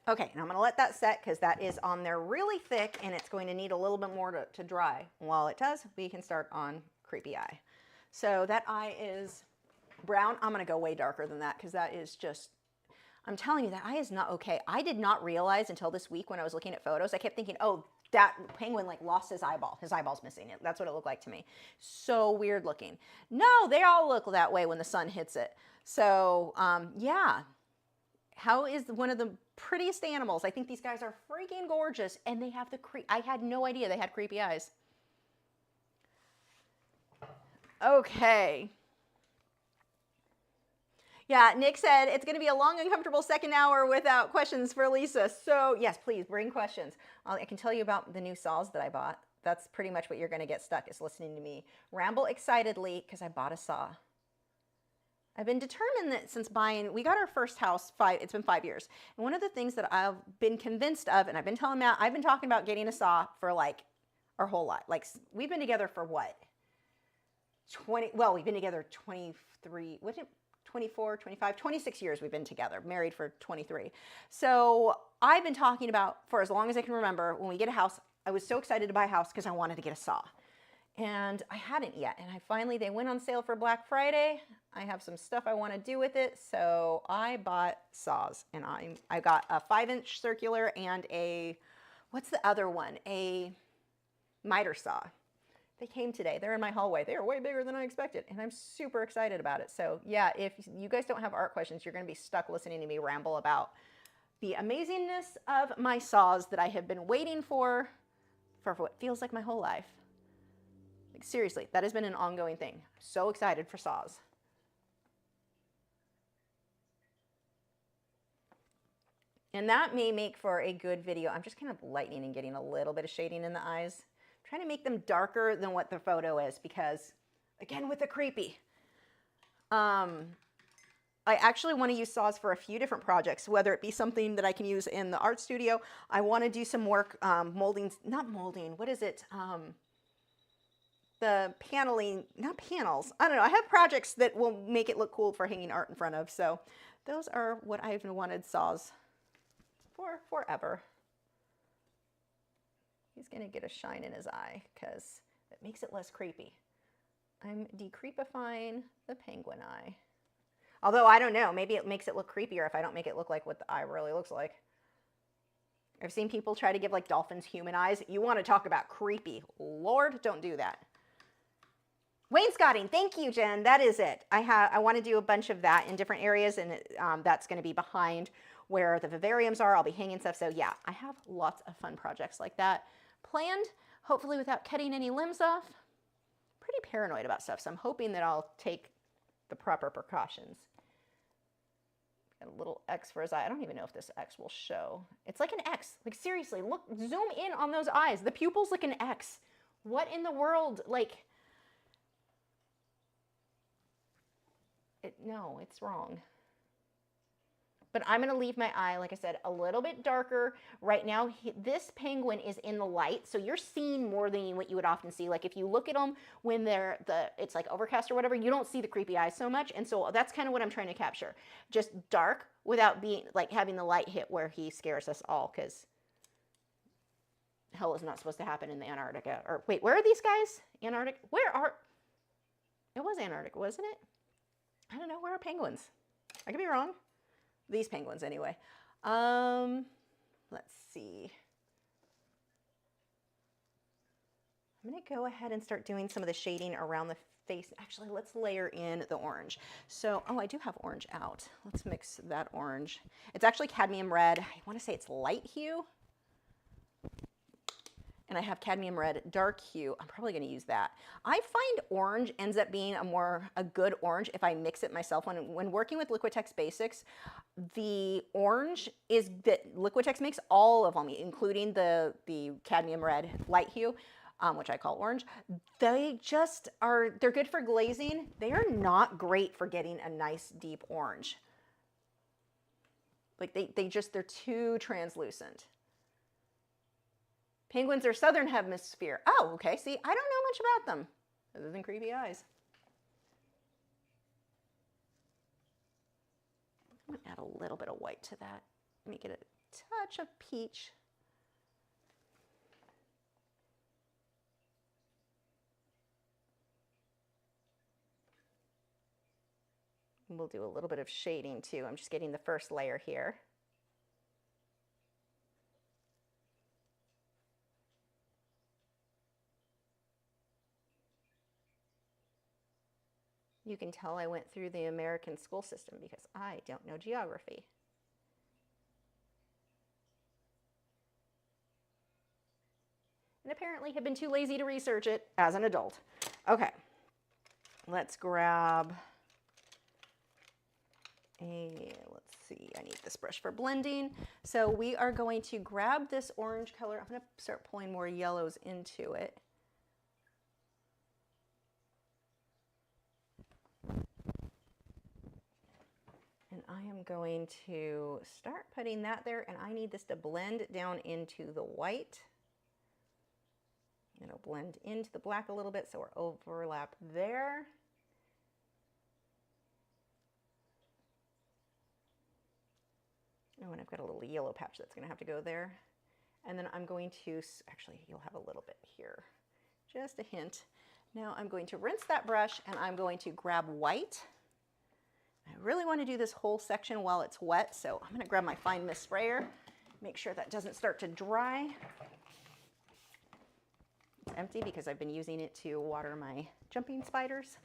Okay, and I'm going to let that set because that is on there really thick and it's going to need a little bit more to dry. While it does, we can start on creepy eye. So that eye is brown. I'm going to go way darker than that because that is just, I'm telling you, that eye is not okay. I did not realize until this week when I was looking at photos, I kept thinking, oh, that penguin like lost his eyeball. His eyeball's missing. That's what it looked like to me. So weird looking. No, they all look that way when the sun hits it. So yeah. How is one of the prettiest animals? I think these guys are freaking gorgeous, and they have the I had no idea they had creepy eyes. Okay. Yeah, Nick said it's going to be a long, uncomfortable second hour without questions for Lisa. So yes, please bring questions. I can tell you about the new saws that I bought. That's pretty much what you're going to get stuck is listening to me ramble excitedly because I bought a saw. I've been determined that since buying, we got our first house, it's been 5 years. And one of the things that I've been convinced of, and I've been telling Matt, I've been talking about getting a saw for like our whole life. Like we've been together for what? We've been together 23, what did 24, 25, 26 years we've been together, married for 23. So I've been talking about for as long as I can remember, when we get a house, I was so excited to buy a house because I wanted to get a saw. And I hadn't yet. And they went on sale for Black Friday. I have some stuff I want to do with it. So I bought saws and I got a 5-inch circular and what's the other one? A miter saw. They came today. They're in my hallway. They are way bigger than I expected. And I'm super excited about it. So yeah, if you guys don't have art questions, you're going to be stuck listening to me ramble about the amazingness of my saws that I have been waiting for what feels like my whole life. Like seriously, that has been an ongoing thing. So excited for saws. And that may make for a good video. I'm just kind of lightening and getting a little bit of shading in the eyes. I'm trying to make them darker than what the photo is because, again, with the creepy. I actually want to use saws for a few different projects, whether it be something that I can use in the art studio. I want to do some work molding, not molding, what is it? The paneling, not panels. I don't know. I have projects that will make it look cool for hanging art in front of. So those are what I've wanted saws for forever. He's going to get a shine in his eye because it makes it less creepy. I'm decreepifying the penguin eye. Although I don't know, maybe it makes it look creepier if I don't make it look like what the eye really looks like. I've seen people try to give like dolphins human eyes. You want to talk about creepy. Lord, don't do that. Wainscoting, thank you, Jen. That is it. I want to do a bunch of that in different areas, and that's going to be behind where the vivariums are. I'll be hanging stuff. So yeah, I have lots of fun projects like that planned, hopefully without cutting any limbs off. Pretty paranoid about stuff, so I'm hoping that I'll take the proper precautions. Got a little X for his eye. I don't even know if this X will show. It's like an X. Like seriously, look, zoom in on those eyes. The pupil's like an X. What in the world? Like, no, it's wrong. But I'm going to leave my eye, like I said, a little bit darker. Right now, this penguin is in the light, so you're seeing more than what you would often see. Like if you look at them when it's like overcast or whatever, you don't see the creepy eyes so much. And so that's kind of what I'm trying to capture. Just dark without being like having the light hit where he scares us all, because hell is not supposed to happen in the Antarctica. Or wait, where are these guys? Antarctic? It was Antarctica, wasn't it? I don't know. Where are penguins? I could be wrong. These penguins anyway. Let's see. I'm going to go ahead and start doing some of the shading around the face. Actually, let's layer in the orange. So, oh, I do have orange out. Let's mix that orange. It's actually cadmium red. I want to say it's light hue. And I have cadmium red dark hue. I'm probably going to use that. I find orange ends up being a good orange if I mix it myself. When working with Liquitex Basics, the orange is that Liquitex makes all of them, including the cadmium red light hue, which I call orange. They're good for glazing. They are not great for getting a nice deep orange. Like they're too translucent. Penguins are southern hemisphere. Oh, okay. See, I don't know much about them other than creepy eyes. I'm going to add a little bit of white to that. Make it a touch of peach. And we'll do a little bit of shading too. I'm just getting the first layer here. You can tell I went through the American school system because I don't know geography. And apparently have been too lazy to research it as an adult. Okay, let's grab let's see, I need this brush for blending. So we are going to grab this orange color. I'm going to start pulling more yellows into it. And I am going to start putting that there, and I need this to blend down into the white. It'll blend into the black a little bit, so we're overlap there. Oh, and I've got a little yellow patch that's going to have to go there. And then I'm going to, actually, you'll have a little bit here, just a hint. Now I'm going to rinse that brush, and I'm going to grab white. I really want to do this whole section while it's wet, so I'm going to grab my fine mist sprayer, make sure that doesn't start to dry. It's empty because I've been using it to water my jumping spiders.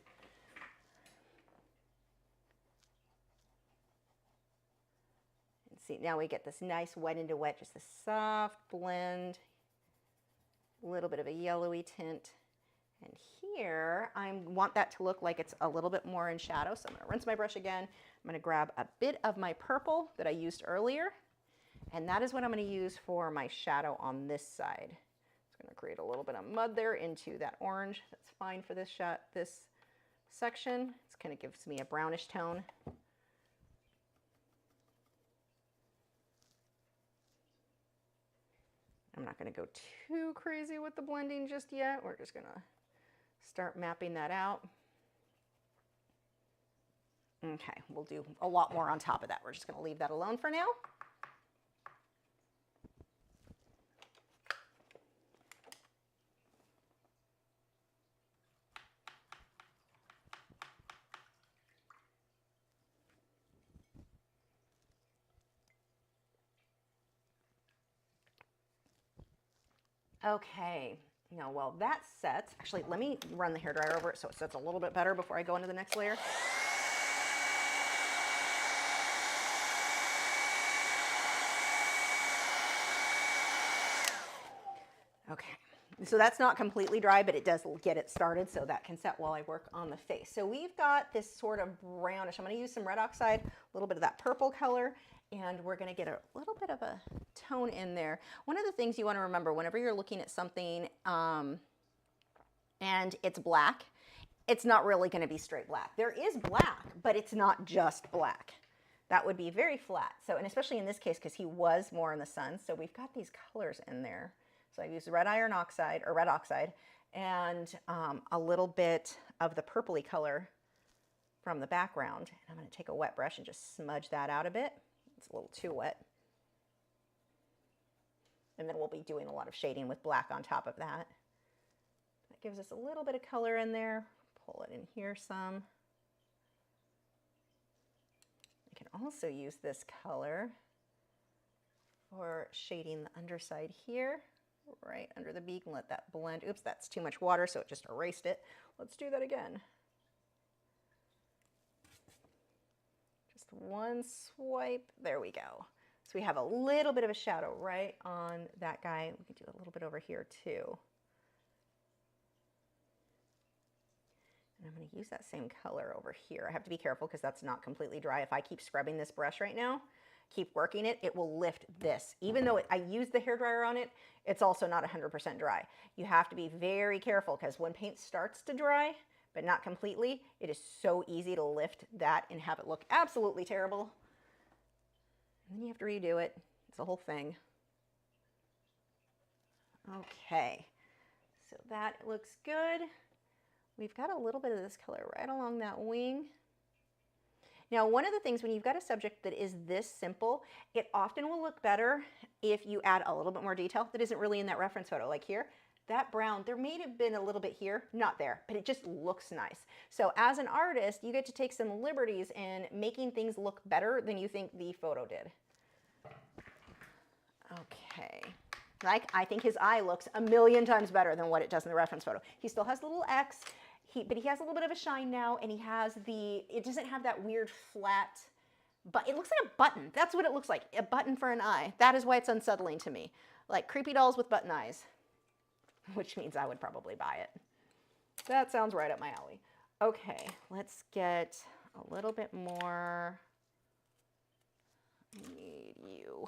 And see, now we get this nice wet into wet, just a soft blend, a little bit of a yellowy tint. And here, I want that to look like it's a little bit more in shadow. So I'm going to rinse my brush again. I'm going to grab a bit of my purple that I used earlier. And that is what I'm going to use for my shadow on this side. It's going to create a little bit of mud there into that orange. That's fine for this section. It kind of gives me a brownish tone. I'm not going to go too crazy with the blending just yet. We're just going to start mapping that out. Okay, we'll do a lot more on top of that. We're just going to leave that alone for now. Okay, now while that sets, actually let me run the hairdryer over it so it sets a little bit better before I go into the next layer. Okay, So that's not completely dry, but it does get it started, so that can set while I work on the face. So we've got this sort of brownish. I'm going to use some red oxide, a little bit of that purple color, and we're going to get a little bit of a tone in there. One of the things you want to remember whenever you're looking at something and it's black, it's not really going to be straight black. There is black, but it's not just black. That would be very flat. So, and especially in this case, because he was more in the sun. So we've got these colors in there. So I used red iron oxide or red oxide and a little bit of the purpley color from the background. And I'm going to take a wet brush and just smudge that out a bit. It's a little too wet. And then we'll be doing a lot of shading with black on top of that. That gives us a little bit of color in there. Pull it in here some. I can also use this color for shading the underside here, right under the beak, and let that blend. Oops, that's too much water, so it just erased it. Let's do that again. Just one swipe. There we go. So we have a little bit of a shadow right on that guy. We can do a little bit over here too. And I'm going to use that same color over here. I have to be careful because that's not completely dry. If I keep scrubbing this brush right now, keep working it, it will lift this. Even though I used the hairdryer on it, it's also not 100% dry. You have to be very careful because when paint starts to dry, but not completely, it is so easy to lift that and have it look absolutely terrible. And then you have to redo it. It's a whole thing. Okay, so that looks good. We've got a little bit of this color right along that wing. Now, one of the things when you've got a subject that is this simple, it often will look better if you add a little bit more detail that isn't really in that reference photo. Like here, that brown, there may have been a little bit here, not there, but it just looks nice. So as an artist, you get to take some liberties in making things look better than you think the photo did. Okay. Like, I think his eye looks a million times better than what it does in the reference photo. He still has the little X, but he has a little bit of a shine now, and he has it doesn't have that weird flat, but it looks like a button. That's what it looks like, a button for an eye. That is why it's unsettling to me. Like creepy dolls with button eyes, which means I would probably buy it. That sounds right up my alley. Okay, let's get a little bit more. Need you.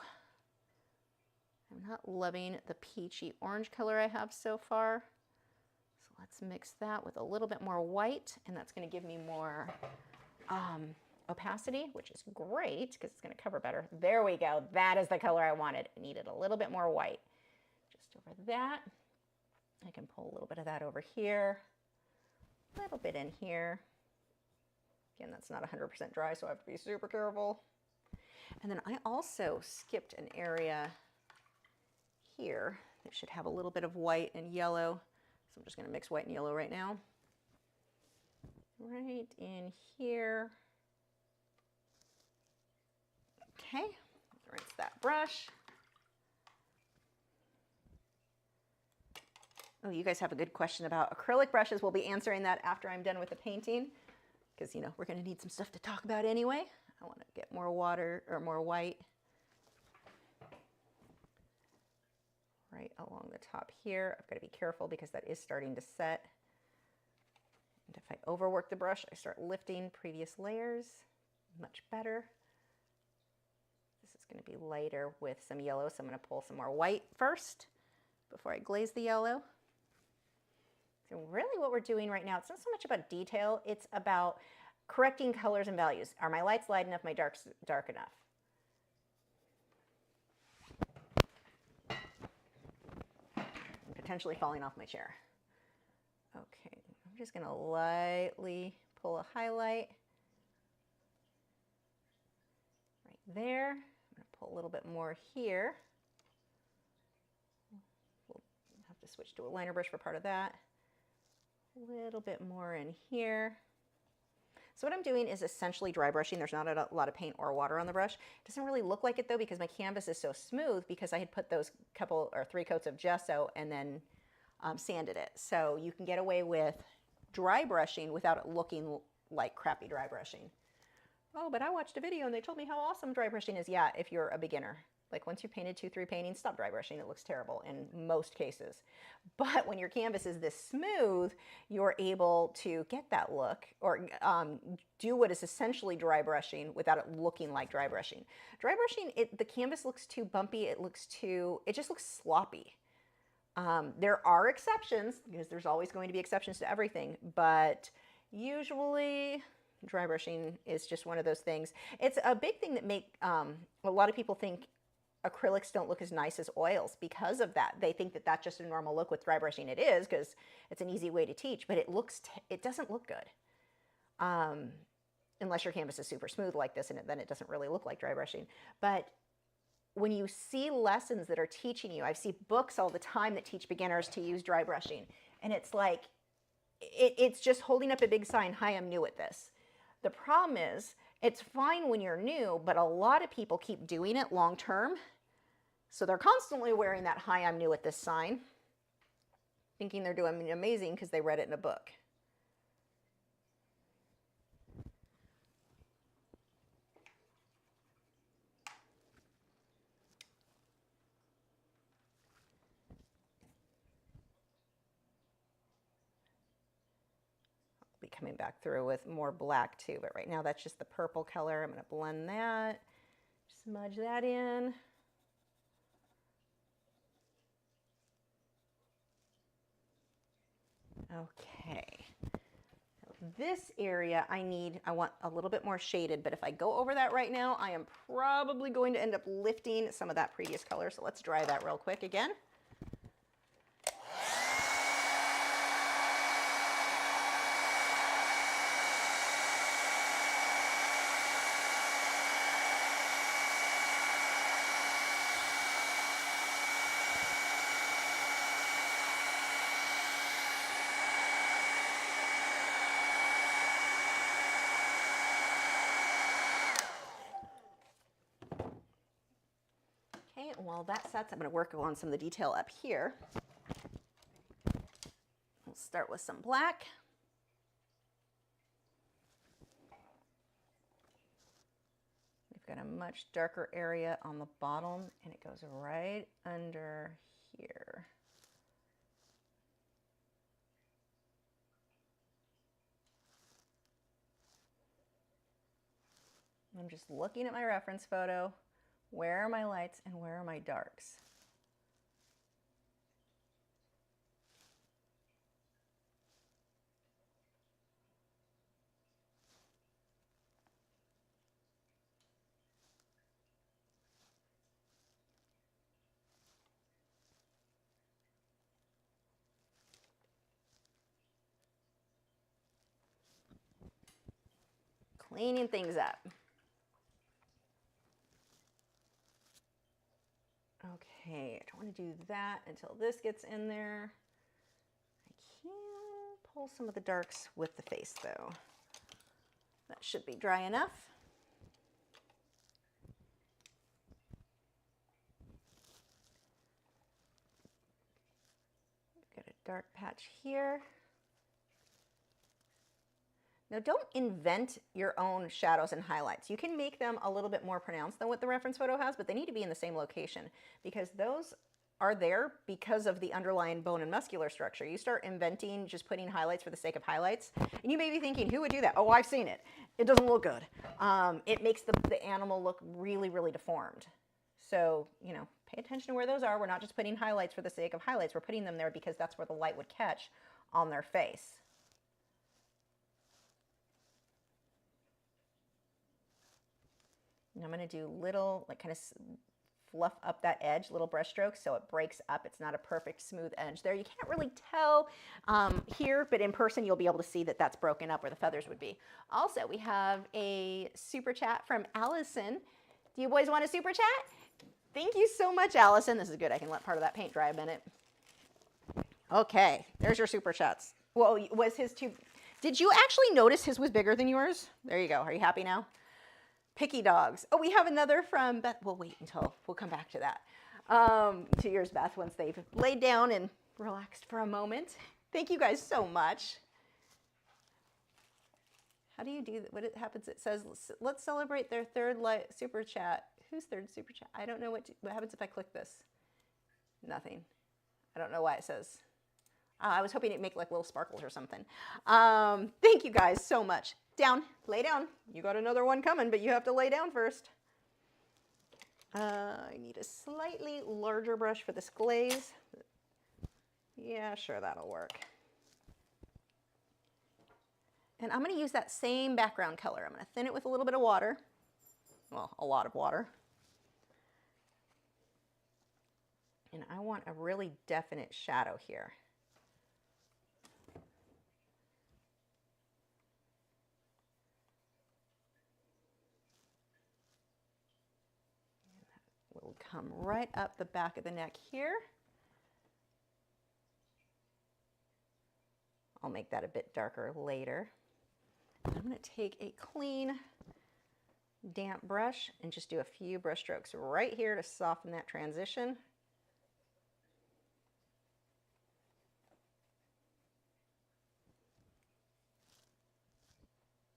I'm not loving the peachy orange color I have so far. So let's mix that with a little bit more white, and that's going to give me more opacity, which is great because it's going to cover better. There we go. That is the color I wanted. I needed a little bit more white. Just over that. I can pull a little bit of that over here, a little bit in here. Again, that's not 100% dry, so I have to be super careful. And then I also skipped an area here that should have a little bit of white and yellow. So I'm just going to mix white and yellow right now. Right in here. Okay, rinse that brush. Oh, you guys have a good question about acrylic brushes. We'll be answering that after I'm done with the painting because, you know, we're going to need some stuff to talk about anyway. I want to get more water or more white right along the top here. I've got to be careful because that is starting to set. And if I overwork the brush, I start lifting previous layers. Much better. This is going to be lighter with some yellow, so I'm going to pull some more white first before I glaze the yellow. So really what we're doing right now, it's not so much about detail, it's about correcting colors and values. Are my lights light enough, my darks dark enough? I'm potentially falling off my chair. Okay, I'm just gonna lightly pull a highlight right there. I'm gonna pull a little bit more here. We'll have to switch to a liner brush for part of that. A little bit more in here. So what I'm doing is essentially dry brushing. There's not a lot of paint or water on the brush. It doesn't really look like it though because my canvas is so smooth because I had put those couple or 3 coats of gesso and then sanded it. So you can get away with dry brushing without it looking like crappy dry brushing. Oh, but I watched a video and they told me how awesome dry brushing is. Yeah, if you're a beginner. Like once you've painted 2, 3 paintings, stop dry brushing. It looks terrible in most cases. But when your canvas is this smooth, you're able to get that look, or do what is essentially dry brushing without it looking like dry brushing. Dry brushing, the canvas looks too bumpy. It just looks sloppy. There are exceptions, because there's always going to be exceptions to everything, but usually dry brushing is just one of those things. It's a big thing that a lot of people think acrylics don't look as nice as oils because of that. They think that that's just a normal look with dry brushing. It is, because it's an easy way to teach, but it doesn't look good. Unless your canvas is super smooth like this, and then it doesn't really look like dry brushing. But when you see lessons that are teaching you, I see books all the time that teach beginners to use dry brushing, and it's like, it's just holding up a big sign, hi, I'm new at this. The problem is, it's fine when you're new, but a lot of people keep doing it long term. So they're constantly wearing that hi, I'm new at this sign, thinking they're doing amazing because they read it in a book. Be coming back through with more black too, but right now that's just the purple color. I'm going to blend that, smudge that in. Okay, this area I want a little bit more shaded, but if I go over that right now, I am probably going to end up lifting some of that previous color. So let's dry that real quick again. While that sets, I'm going to work on some of the detail up here. We'll start with some black. We've got a much darker area on the bottom, and it goes right under here. I'm just looking at my reference photo. Where are my lights and where are my darks? Cleaning things up. Okay, I don't want to do that until this gets in there. I can pull some of the darks with the face though. That should be dry enough. Got a dark patch here. Now, don't invent your own shadows and highlights. You can make them a little bit more pronounced than what the reference photo has, but they need to be in the same location, because those are there because of the underlying bone and muscular structure. You start inventing, just putting highlights for the sake of highlights, and you may be thinking, who would do that? Oh, I've seen it. It doesn't look good. It makes the animal look really, really deformed. So, you know, pay attention to where those are. We're not just putting highlights for the sake of highlights. We're putting them there because that's where the light would catch on their face. And I'm going to do little, like, kind of fluff up that edge, little brush strokes, so it breaks up. It's not a perfect smooth edge there. You can't really tell here, but in person you'll be able to see that that's broken up where the feathers would be. Also, we have a super chat from Allison. Do you boys want a super chat? Thank you so much, Allison. This is good. I can let part of that paint dry a minute. Okay, there's your super chats. Well, was his too... Did you actually notice his was bigger than yours? There you go. Are you happy now? Picky dogs. Oh, we have another from Beth. We'll wait until we'll come back to that. To yours, Beth, once they've laid down and relaxed for a moment. Thank you guys so much. How do you do that? What it happens? It says, let's celebrate their third super chat. Who's third super chat? I don't know what happens if I click this. Nothing. I don't know why it says. I was hoping it'd make like little sparkles or something. Thank you guys so much. Down, lay down. You got another one coming, but you have to lay down first. I need a slightly larger brush for this glaze. Yeah, sure, that'll work. And I'm going to use that same background color. I'm going to thin it with a little bit of water. Well, a lot of water. And I want a really definite shadow here. Will come right up the back of the neck here. I'll make that a bit darker later. I'm going to take a clean, damp brush and just do a few brush strokes right here to soften that transition.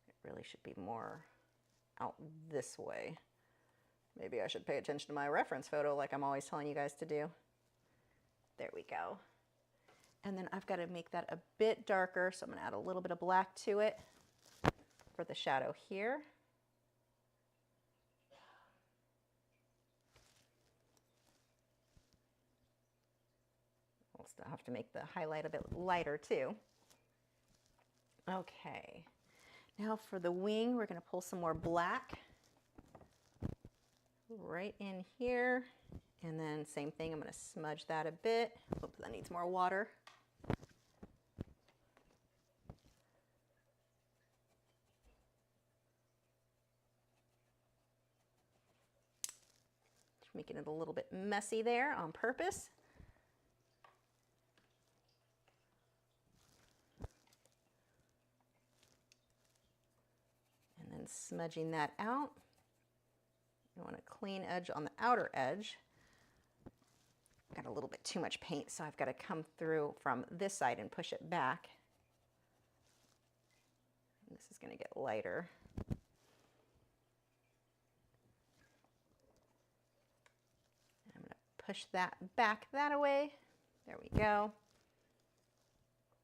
It really should be more out this way. Maybe I should pay attention to my reference photo like I'm always telling you guys to do. There we go. And then I've got to make that a bit darker, so I'm going to add a little bit of black to it for the shadow here. We'll still have to make the highlight a bit lighter too. Okay, now for the wing, we're going to pull some more black right in here. And then same thing, I'm going to smudge that a bit. Oops, that needs more water. Just making it a little bit messy there on purpose. And then smudging that out. I want a clean edge on the outer edge. Got a little bit too much paint, so I've got to come through from this side and push it back. This is going to get lighter. I'm going to push that back that away. There we go.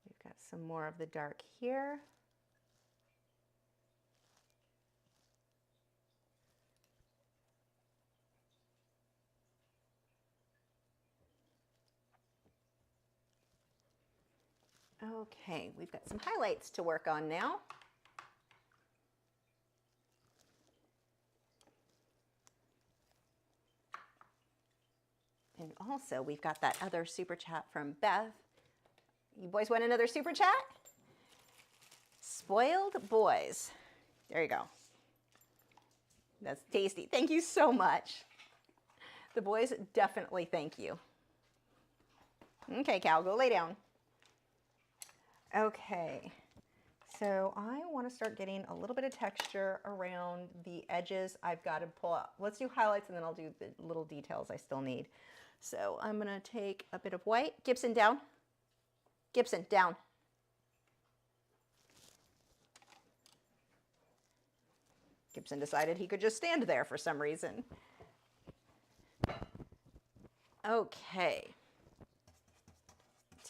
We've got some more of the dark here. Okay, we've got some highlights to work on now. And also, we've got that other super chat from Beth. You boys want another super chat? Spoiled boys. There you go. That's tasty. Thank you so much. The boys definitely thank you. Okay, Cal, go lay down. Okay, so I want to start getting a little bit of texture around the edges. I've got to pull out. Let's do highlights and then I'll do the little details I still need. So I'm going to take a bit of white. Gibson, down. Gibson, down. Gibson decided he could just stand there for some reason. Okay.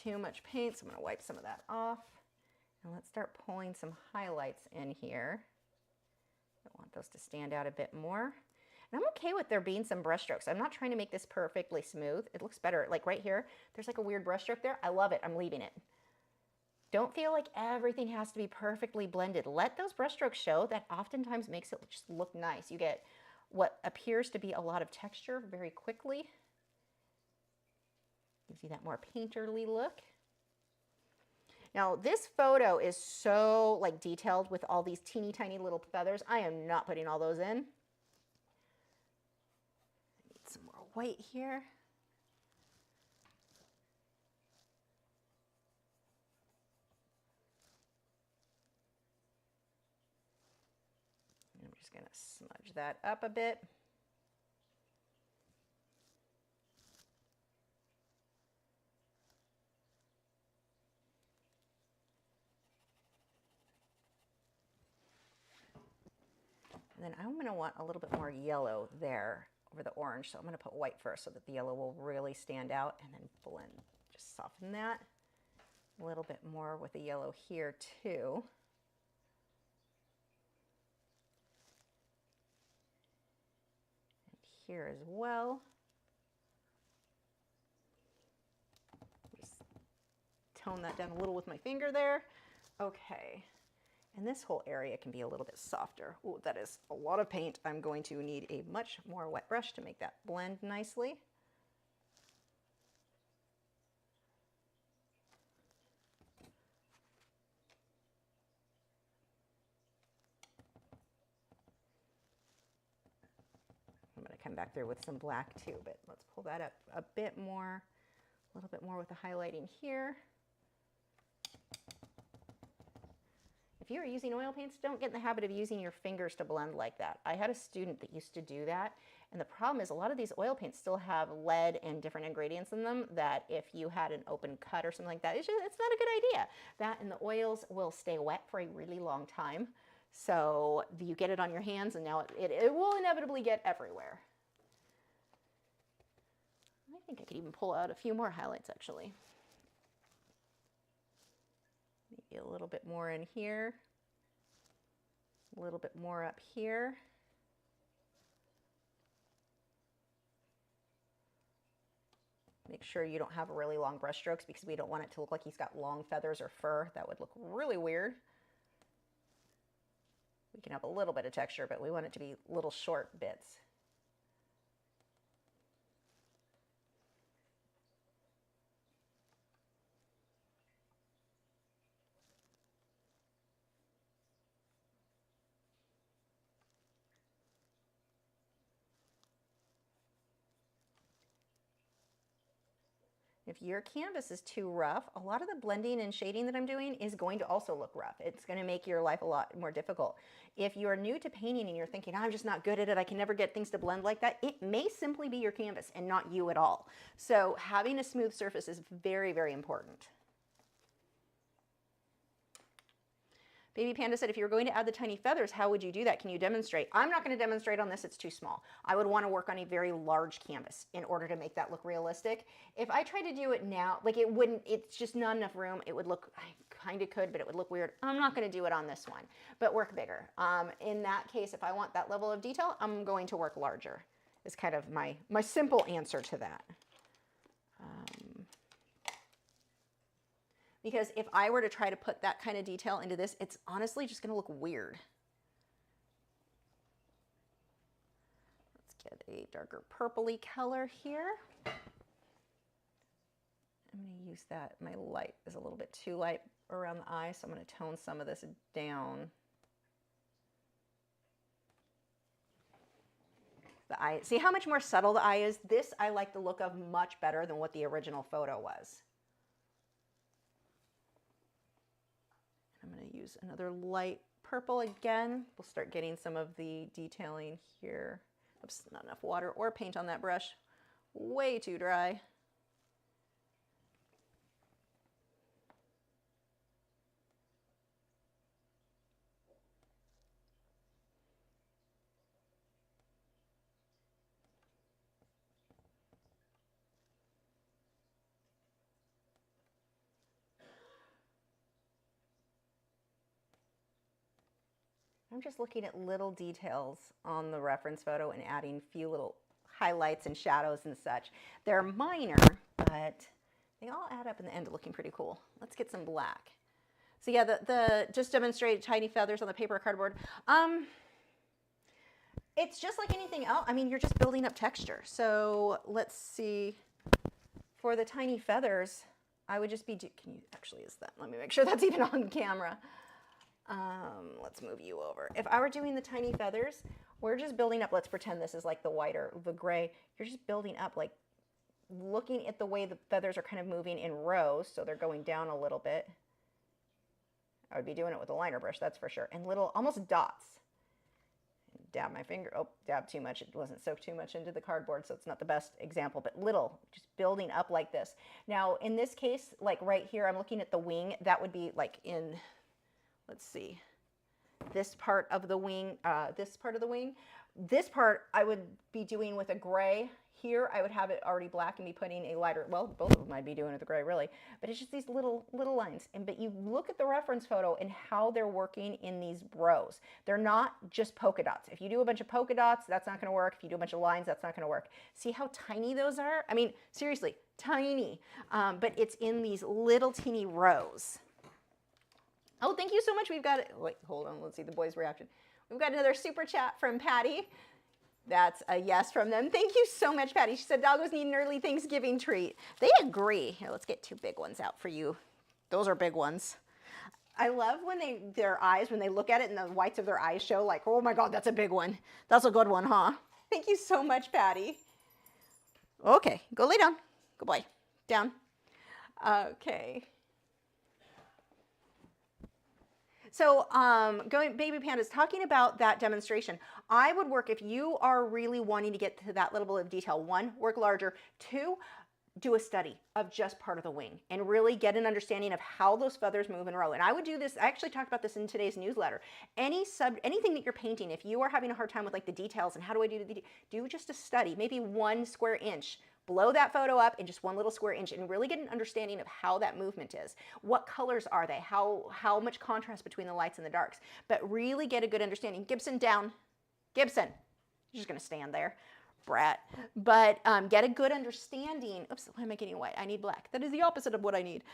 Too much paint, so I'm going to wipe some of that off. And let's start pulling some highlights in here. I want those to stand out a bit more. And I'm okay with there being some brush strokes. I'm not trying to make this perfectly smooth. It looks better. Like right here, there's like a weird brush stroke there. I love it. I'm leaving it. Don't feel like everything has to be perfectly blended. Let those brush strokes show. That oftentimes makes it just look nice. You get what appears to be a lot of texture very quickly. Gives you that more painterly look. Now this photo is so like detailed with all these teeny tiny little feathers. I am not putting all those in. I need some more white here. I'm just going to smudge that up a bit. And then I'm going to want a little bit more yellow there over the orange. So I'm going to put white first so that the yellow will really stand out, and then blend. Just soften that. A little bit more with the yellow here too. And here as well. Just tone that down a little with my finger there. Okay. And this whole area can be a little bit softer. Ooh, that is a lot of paint. I'm going to need a much more wet brush to make that blend nicely. I'm going to come back there with some black too, but let's pull that up a bit more, a little bit more with the highlighting here. If you are using oil paints, don't get in the habit of using your fingers to blend like that. I had a student that used to do that, and the problem is a lot of these oil paints still have lead and different ingredients in them that if you had an open cut or something like that, it's not a good idea. That and the oils will stay wet for a really long time. So you get it on your hands, and now it will inevitably get everywhere. I think I could even pull out a few more highlights actually. Maybe a little bit more in here, a little bit more up here. Make sure you don't have really long brush strokes because we don't want it to look like he's got long feathers or fur. That would look really weird. We can have a little bit of texture, but we want it to be little short bits. If your canvas is too rough, a lot of the blending and shading that I'm doing is going to also look rough. It's going to make your life a lot more difficult. If you're new to painting and you're thinking, I'm just not good at it, I can never get things to blend like that, it may simply be your canvas and not you at all. So having a smooth surface is very, very important. Baby Panda said, if you were going to add the tiny feathers, how would you do that? Can you demonstrate? I'm not going to demonstrate on this. It's too small. I would want to work on a very large canvas in order to make that look realistic. If I try to do it now, like it wouldn't, it's just not enough room. It would look, I kind of could, but it would look weird. I'm not going to do it on this one, but work bigger. In that case, if I want that level of detail, I'm going to work larger is kind of my simple answer to that. Because if I were to try to put that kind of detail into this, it's honestly just going to look weird. Let's get a darker purpley color here. I'm going to use that. My light is a little bit too light around the eye, so I'm going to tone some of this down. The eye, see how much more subtle the eye is? This I like the look of much better than what the original photo was. I'm going to use another light purple again. We'll start getting some of the detailing here. Oops, not enough water or paint on that brush. Way too dry. I'm just looking at little details on the reference photo and adding a few little highlights and shadows and such. They're minor, but they all add up in the end to looking pretty cool. Let's get some black. So yeah, just demonstrate tiny feathers on the paper or cardboard. It's just like anything else. I mean, you're just building up texture. So let's see. For the tiny feathers, I would just be, can you actually use that? Let me make sure that's even on camera. Let's move you over. If I were doing the tiny feathers, we're just building up. Let's pretend this is like the white or the gray. You're just building up, like looking at the way the feathers are kind of moving in rows. So they're going down a little bit. I would be doing it with a liner brush, that's for sure. And little, almost dots. Dab my finger. Oh, dab too much. It wasn't soaked too much into the cardboard, so it's not the best example, but little, just building up like this. Now, in this case, like right here, I'm looking at the wing. That would be like in, let's see. this part of the wing, This part I would be doing with a gray. Here I would have it already black and be putting a lighter, well, both of them I'd be doing with the gray really, but it's just these little lines. But you look at the reference photo and how they're working in these rows. They're not just polka dots. If you do a bunch of polka dots, that's not gonna work. If you do a bunch of lines, that's not gonna work. See how tiny those are? I mean, seriously, tiny, but it's in these little teeny rows. Oh, thank you so much. We've got, wait, hold on, let's see the boys' reaction. We've got another super chat from Patty. That's a yes from them. Thank you so much, Patty. She said doggos need an early Thanksgiving treat. They agree. Here, let's get two big ones out for you. Those are big ones. I love when their eyes, when they look at it and the whites of their eyes show like, oh my God, that's a big one. That's a good one, huh? Thank you so much, Patty. Okay, go lay down. Good boy. Down. Okay. So going Baby Pandas, talking about that demonstration, I would work, if you are really wanting to get to that level of detail, one, work larger, two, do a study of just part of the wing and really get an understanding of how those feathers move in a row. And I would do this, I actually talked about this in today's newsletter. Anything that you're painting, if you are having a hard time with like the details and how do I do the details, do just a study, maybe 1 square inch. Blow that photo up in just 1 little square inch and really get an understanding of how that movement is. What colors are they? How much contrast between the lights and the darks? But really get a good understanding. Gibson, down. Gibson. You're just going to stand there, brat. But get a good understanding. Oops, why am I getting white? I need black. That is the opposite of what I need.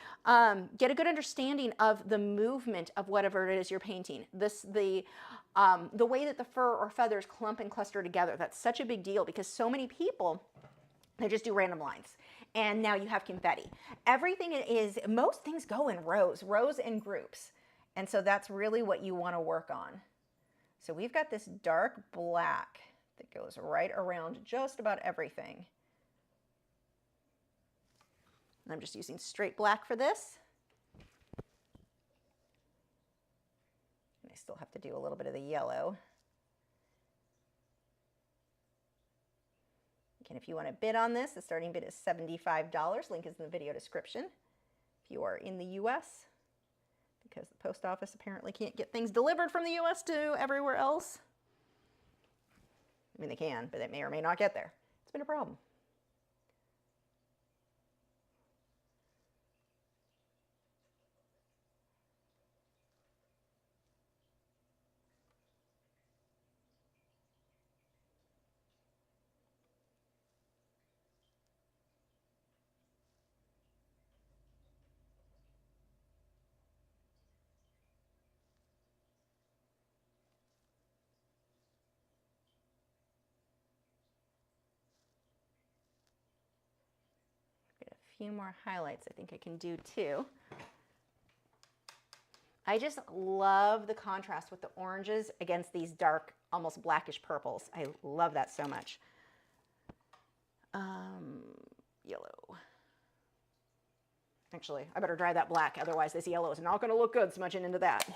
Get a good understanding of the movement of whatever it is you're painting. The way that the fur or feathers clump and cluster together. That's such a big deal because so many people, they just do random lines. And now you have confetti. Everything is, most things go in rows and groups. And so that's really what you want to work on. So we've got this dark black that goes right around just about everything. And I'm just using straight black for this. And I still have to do a little bit of the yellow. And if you want to bid on this, the starting bid is $75. Link is in the video description. If you are in the US, because the post office apparently can't get things delivered from the US to everywhere else. I mean, they can, but it may or may not get there. It's been a problem. Few more highlights I think I can do too. I just love the contrast with the oranges against these dark, almost blackish purples. I love that so much. Yellow. Actually, I better dry that black, otherwise this yellow is not going to look good smudging into that.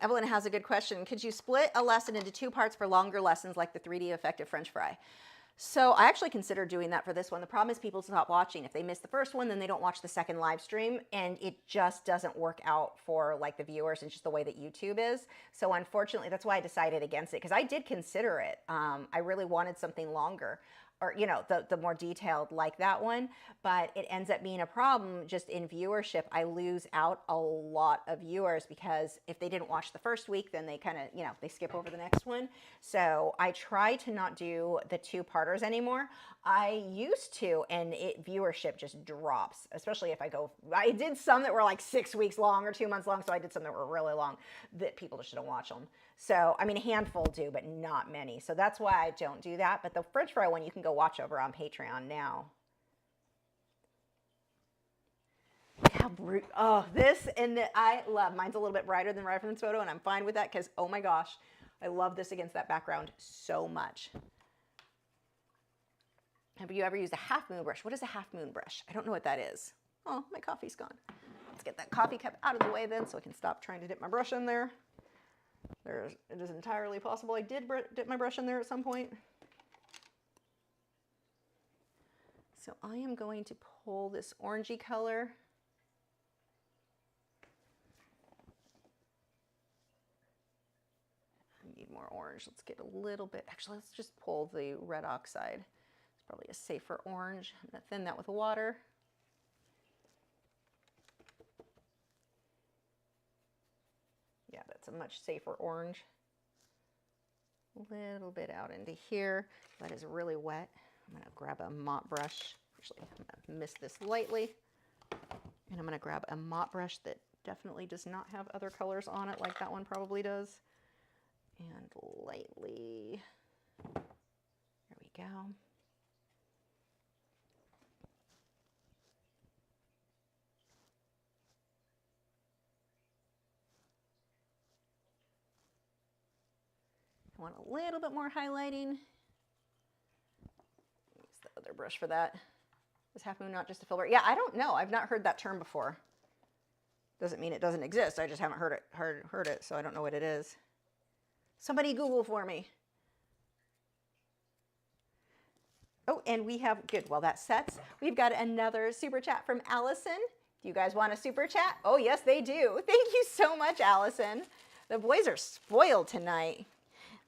Evelyn has a good question. Could you split a lesson into 2 parts for longer lessons like the 3D effective French fry? So I actually considered doing that for this one. The problem is people stop watching. If they miss the first one, then they don't watch the second live stream, and it just doesn't work out for like the viewers and just the way that YouTube is. So unfortunately, that's why I decided against it, because I did consider it. I really wanted something longer, or you know, the more detailed like that one, but it ends up being a problem just in viewership. I lose out a lot of viewers because if they didn't watch the first week, then they kind of, you know, they skip over the next one. So I try to not do the 2-parters anymore. I used to, and viewership just drops, especially if I did some that were like 6 weeks long or 2 months long, so I did some that were really long that people just didn't watch them. So, I mean, a handful do, but not many. So that's why I don't do that. But the French fry one, you can go watch over on Patreon now. Look how brute. Oh, this and I love. Mine's a little bit brighter than reference photo, and I'm fine with that because, oh my gosh, I love this against that background so much. Have you ever used a half moon brush? What is a half moon brush? I don't know what that is. Oh, my coffee's gone. Let's get that coffee cup out of the way then so I can stop trying to dip my brush in there. It is entirely possible I did dip my brush in there at some point. So I am going to pull this orangey color. I need more orange. Let's get a little bit, actually let's just pull the red oxide. It's probably a safer orange. I'm going to thin that with water. Yeah, that's a much safer orange. A little bit out into here. That is really wet. I'm going to grab a mop brush. Actually, I'm going to mist this lightly. And I'm going to grab a mop brush that definitely does not have other colors on it like that one probably does. And lightly, there we go. I want a little bit more highlighting. Use the other brush for that. Is half moon not just a filbert? Yeah, I don't know. I've not heard that term before. Doesn't mean it doesn't exist. I just haven't heard it, so I don't know what it is. Somebody Google for me. Oh, and we have, good, while that sets, we've got another super chat from Allison. Do you guys want a super chat? Oh, yes, they do. Thank you so much, Allison. The boys are spoiled tonight.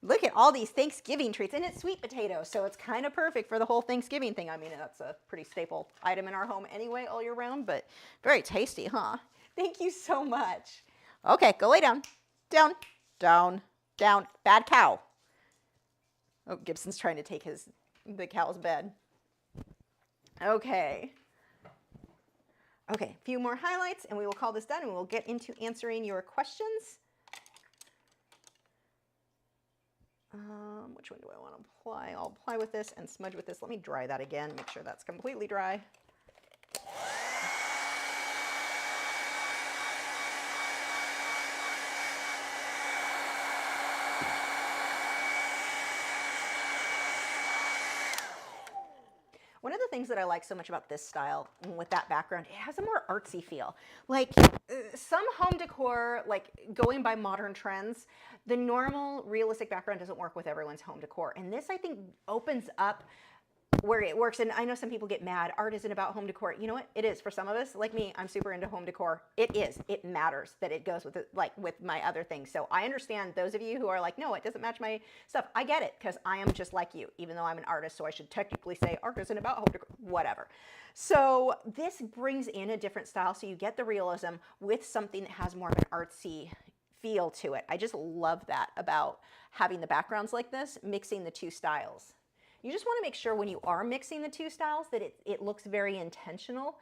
Look at all these Thanksgiving treats, and it's sweet potato, so it's kind of perfect for the whole Thanksgiving thing. I mean, that's a pretty staple item in our home anyway, all year round, but very tasty, huh? Thank you so much. Okay, go lay down. Down, down, down. Bad cow. Oh, Gibson's trying to take the cow's bed. Okay. Okay, a few more highlights, and we will call this done, and we'll get into answering your questions. Which one do I want to apply? I'll apply with this and smudge with this. Let me dry that again, make sure that's completely dry. One of the things that I like so much about this style with that background, it has a more artsy feel. Like some home decor, like going by modern trends, the normal realistic background doesn't work with everyone's home decor. And this, I think, opens up where it works. And I know some people get mad. Art isn't about home decor. You know what? It is for some of us. Like me, I'm super into home decor. It is. It matters that it goes with it, like with my other things. So I understand those of you who are like, no, it doesn't match my stuff. I get it, because I am just like you, even though I'm an artist. So I should technically say art isn't about home decor, whatever. So this brings in a different style. So you get the realism with something that has more of an artsy feel to it. I just love that about having the backgrounds like this, mixing the two styles. You just want to make sure when you are mixing the two styles that it looks very intentional.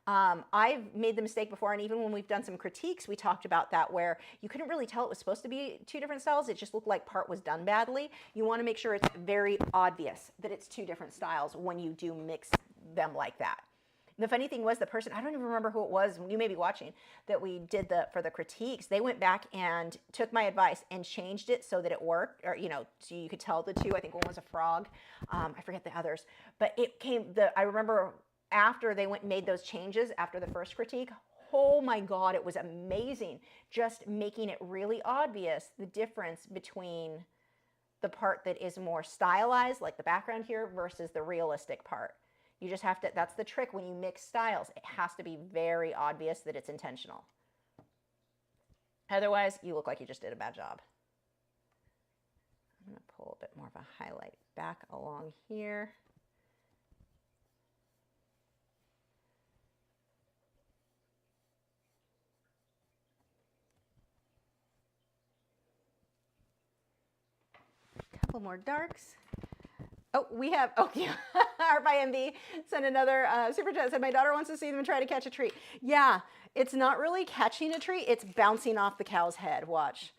I've made the mistake before, and even when we've done some critiques, we talked about that, where you couldn't really tell it was supposed to be two different styles. It just looked like part was done badly. You want to make sure it's very obvious that it's two different styles when you do mix them like that. The funny thing was, the person, I don't even remember who it was, you may be watching, that we did for the critiques, they went back and took my advice and changed it so that it worked, or, you know, so you could tell the two. I think one was a frog. I forget the others. But it came, I remember after they went and made those changes after the first critique, oh my God, it was amazing. Just making it really obvious, the difference between the part that is more stylized, like the background here, versus the realistic part. You just have to, that's the trick when you mix styles. It has to be very obvious that it's intentional. Otherwise, you look like you just did a bad job. I'm going to pull a bit more of a highlight back along here. A couple more darks. Oh, we have, oh yeah, Art by MB sent another super chat, said, my daughter wants to see them try to catch a treat. Yeah, it's not really catching a treat, it's bouncing off the cow's head. Watch.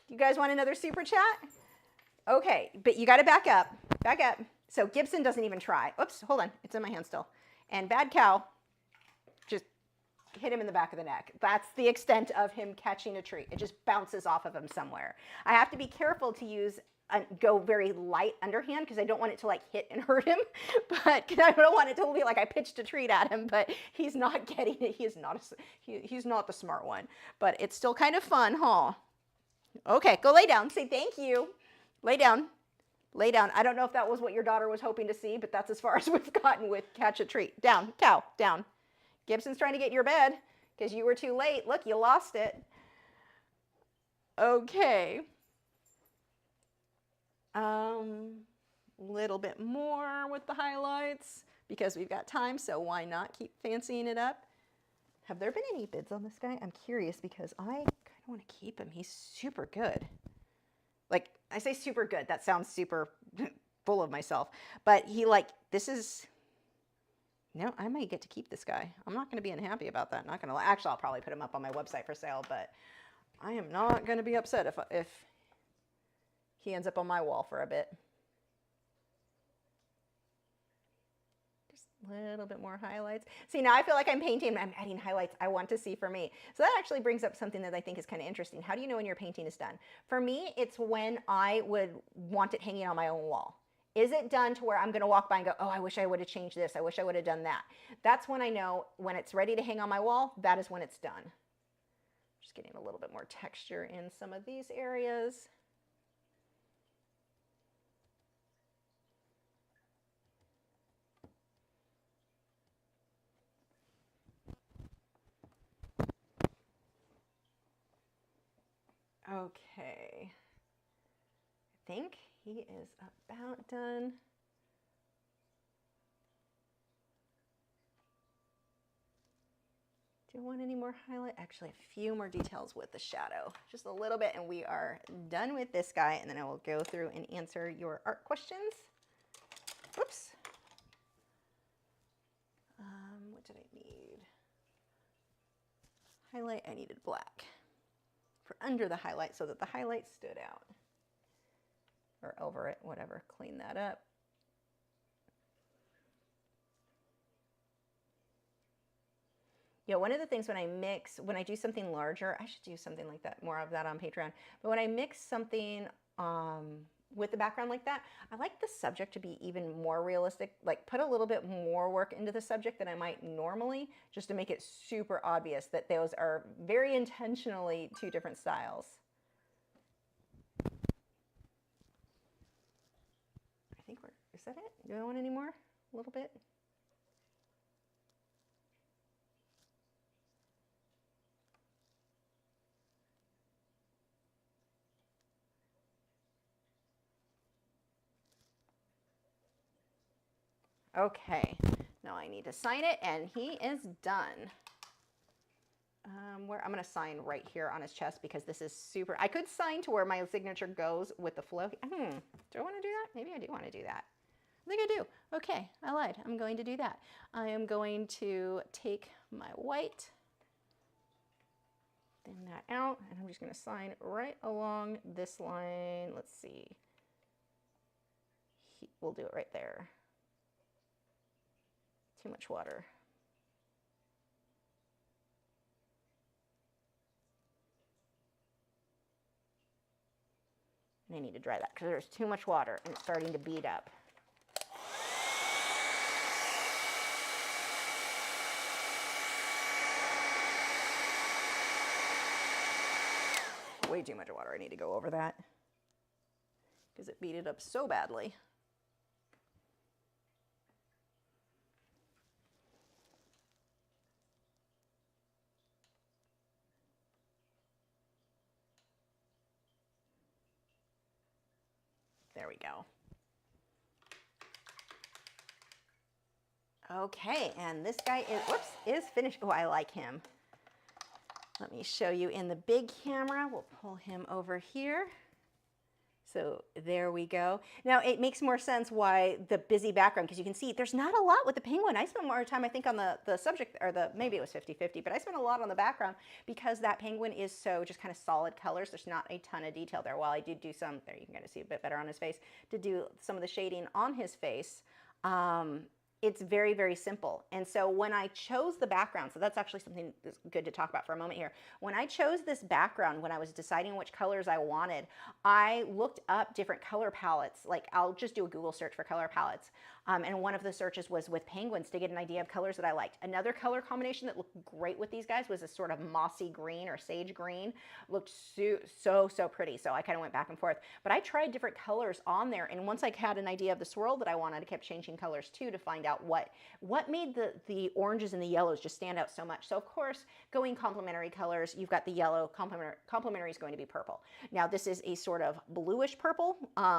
You guys want another super chat? Okay, but you got to back up. Back up. So Gibson doesn't even try. Oops, hold on. It's in my hand still. And Bad Cow just hit him in the back of the neck. That's the extent of him catching a treat. It just bounces off of him somewhere. I have to be careful to use go very light underhand because I don't want it to like hit and hurt him, but I don't want it to be like I pitched a treat at him, but he's not getting it. He's not the smart one, but it's still kind of fun, huh? Okay, go lay down. Say thank you. Lay down. Lay down. I don't know if that was what your daughter was hoping to see, but that's as far as we've gotten with catch a treat. Down, cow, down. Gibson's trying to get your bed because you were too late. Look, you lost it. Okay. Little bit more with the highlights because we've got time, so why not keep fancying it up? Have there been any bids on this guy? I'm curious because I kind of want to keep him. He's super good. Like, I say super good. That sounds super full of myself. But he this is, no, I might get to keep this guy. I'm not going to be unhappy about that. Not going to lie. Actually, I'll probably put him up on my website for sale, but I am not going to be upset if he ends up on my wall for a bit. Just a little bit more highlights. See, now I feel like I'm painting, I'm adding highlights I want to see for me. So that actually brings up something that I think is kind of interesting. How do you know when your painting is done? For me, it's when I would want it hanging on my own wall. Is it done to where I'm going to walk by and go, oh, I wish I would have changed this. I wish I would have done that. That's when I know when it's ready to hang on my wall, that is when it's done. Just getting a little bit more texture in some of these areas. Okay, I think he is about done. Do you want any more highlight? Actually, a few more details with the shadow, just a little bit, and we are done with this guy, and then I will go through and answer your art questions. Oops. What did I need? Highlight, I needed black for under the highlight so that the highlight stood out. Or over it, whatever, clean that up. Yeah, one of the things when I do something larger, I should do something like that, more of that on Patreon. But when I mix something with the background like that, I like the subject to be even more realistic, like put a little bit more work into the subject than I might normally, just to make it super obvious that those are very intentionally two different styles. I think is that it? Do I want any more? A little bit? Okay, now I need to sign it, and he is done. I'm going to sign right here on his chest because this is super. I could sign to where my signature goes with the flow. Do I want to do that? Maybe I do want to do that. I think I do. Okay, I lied. I'm going to do that. I am going to take my white, thin that out, and I'm just going to sign right along this line. Let's see. We'll do it right there. Too much water. And I need to dry that because there's too much water and it's starting to bead up. Way too much water. I need to go over that because it beaded up so badly. There we go. Okay, and this guy is finished. Oh, I like him. Let me show you in the big camera. We'll pull him over here. So there we go. Now it makes more sense why the busy background, because you can see there's not a lot with the penguin. I spent more time, I think, on the subject, or maybe it was 50-50, but I spent a lot on the background because that penguin is so just kind of solid colors. There's not a ton of detail there. While I did do some, there you can kind of see a bit better on his face, to do some of the shading on his face. it's very, very simple. And so when I chose the background, so that's actually something that's good to talk about for a moment here. When I chose this background, when I was deciding which colors I wanted, I looked up different color palettes. Like I'll just do a Google search for color palettes. And one of the searches was with penguins to get an idea of colors that I liked. Another color combination that looked great with these guys was a sort of mossy green or sage green. Looked so pretty. So I kind of went back and forth. But I tried different colors on there. And once I had an idea of the swirl that I wanted, I kept changing colors too to find out what made the oranges and the yellows just stand out so much. So of course, going complementary colors, you've got the yellow, complementary is going to be purple. Now this is a sort of bluish purple,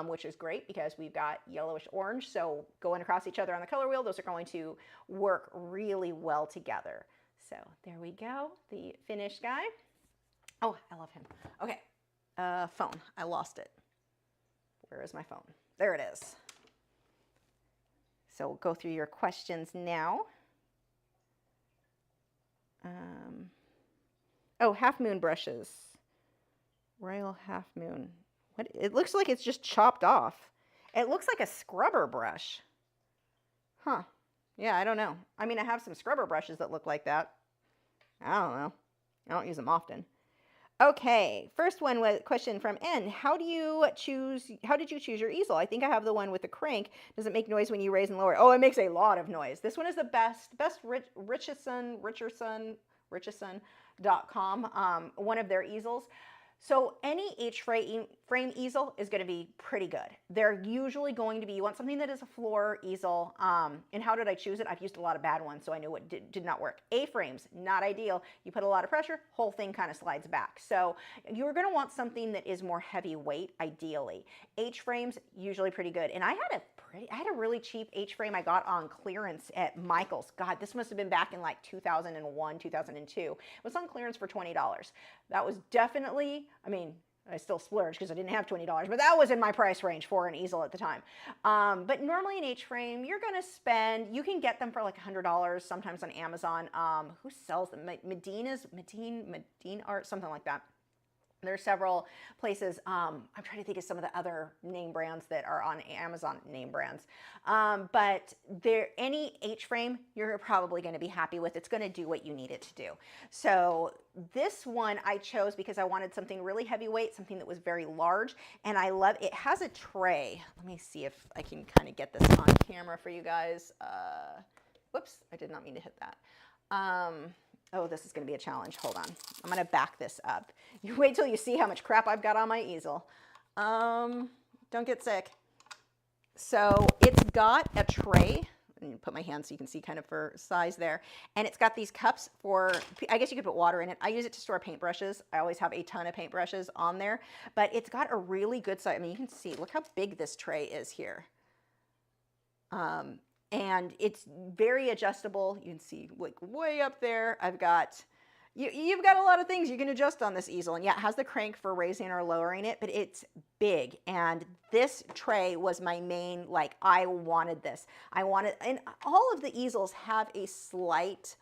which is great because we've got yellowish orange. So going across each other on the color wheel, those are going to work really well together. So there we go, the finished guy. Oh, I love him. Okay, phone, I lost it. Where is my phone? There it is. So we'll go through your questions now. Oh, half moon brushes. Royal half moon. What? It looks like it's just chopped off. It looks like a scrubber brush. Huh. Yeah, I don't know. I mean, I have some scrubber brushes that look like that. I don't know. I don't use them often. Okay, first one was question from N. How did you choose your easel? I think I have the one with the crank. Does it make noise when you raise and lower? Oh, it makes a lot of noise. This one is the best Richardson.com, one of their easels. So any H-frame easel is going to be pretty good. They're usually going to be, you want something that is a floor easel. And how did I choose it? I've used a lot of bad ones, so I knew what did not work. A-frames, not ideal. You put a lot of pressure, whole thing kind of slides back. So you're going to want something that is more heavyweight, ideally. H-frames, usually pretty good. And I had a really cheap H-frame I got on clearance at Michael's. God, this must have been back in like 2001, 2002. It was on clearance for $20. That was definitely, I mean, I still splurged because I didn't have $20, but that was in my price range for an easel at the time. But normally an H-frame, you're going to spend, you can get them for like $100, sometimes on Amazon. Who sells them? Medine Art, something like that. There are several places. I'm trying to think of some of the other name brands that are on Amazon name brands. But any H-frame, you're probably going to be happy with. It's going to do what you need it to do. So this one I chose because I wanted something really heavyweight, something that was very large. And I love, it has a tray. Let me see if I can kind of get this on camera for you guys. Whoops, I did not mean to hit that. Oh, this is going to be a challenge. Hold on. I'm going to back this up. You wait till you see how much crap I've got on my easel. Don't get sick. So it's got a tray. And put my hand so you can see kind of for size there. And it's got these cups for, I guess you could put water in it. I use it to store paintbrushes. I always have a ton of paintbrushes on there. But it's got a really good size. I mean, you can see, look how big this tray is here. And it's very adjustable. You can see like way up there. I've got, you've got a lot of things you can adjust on this easel. And yeah, it has the crank for raising or lowering it, but it's big. And this tray was my main, like I wanted this. And all of the easels have a slight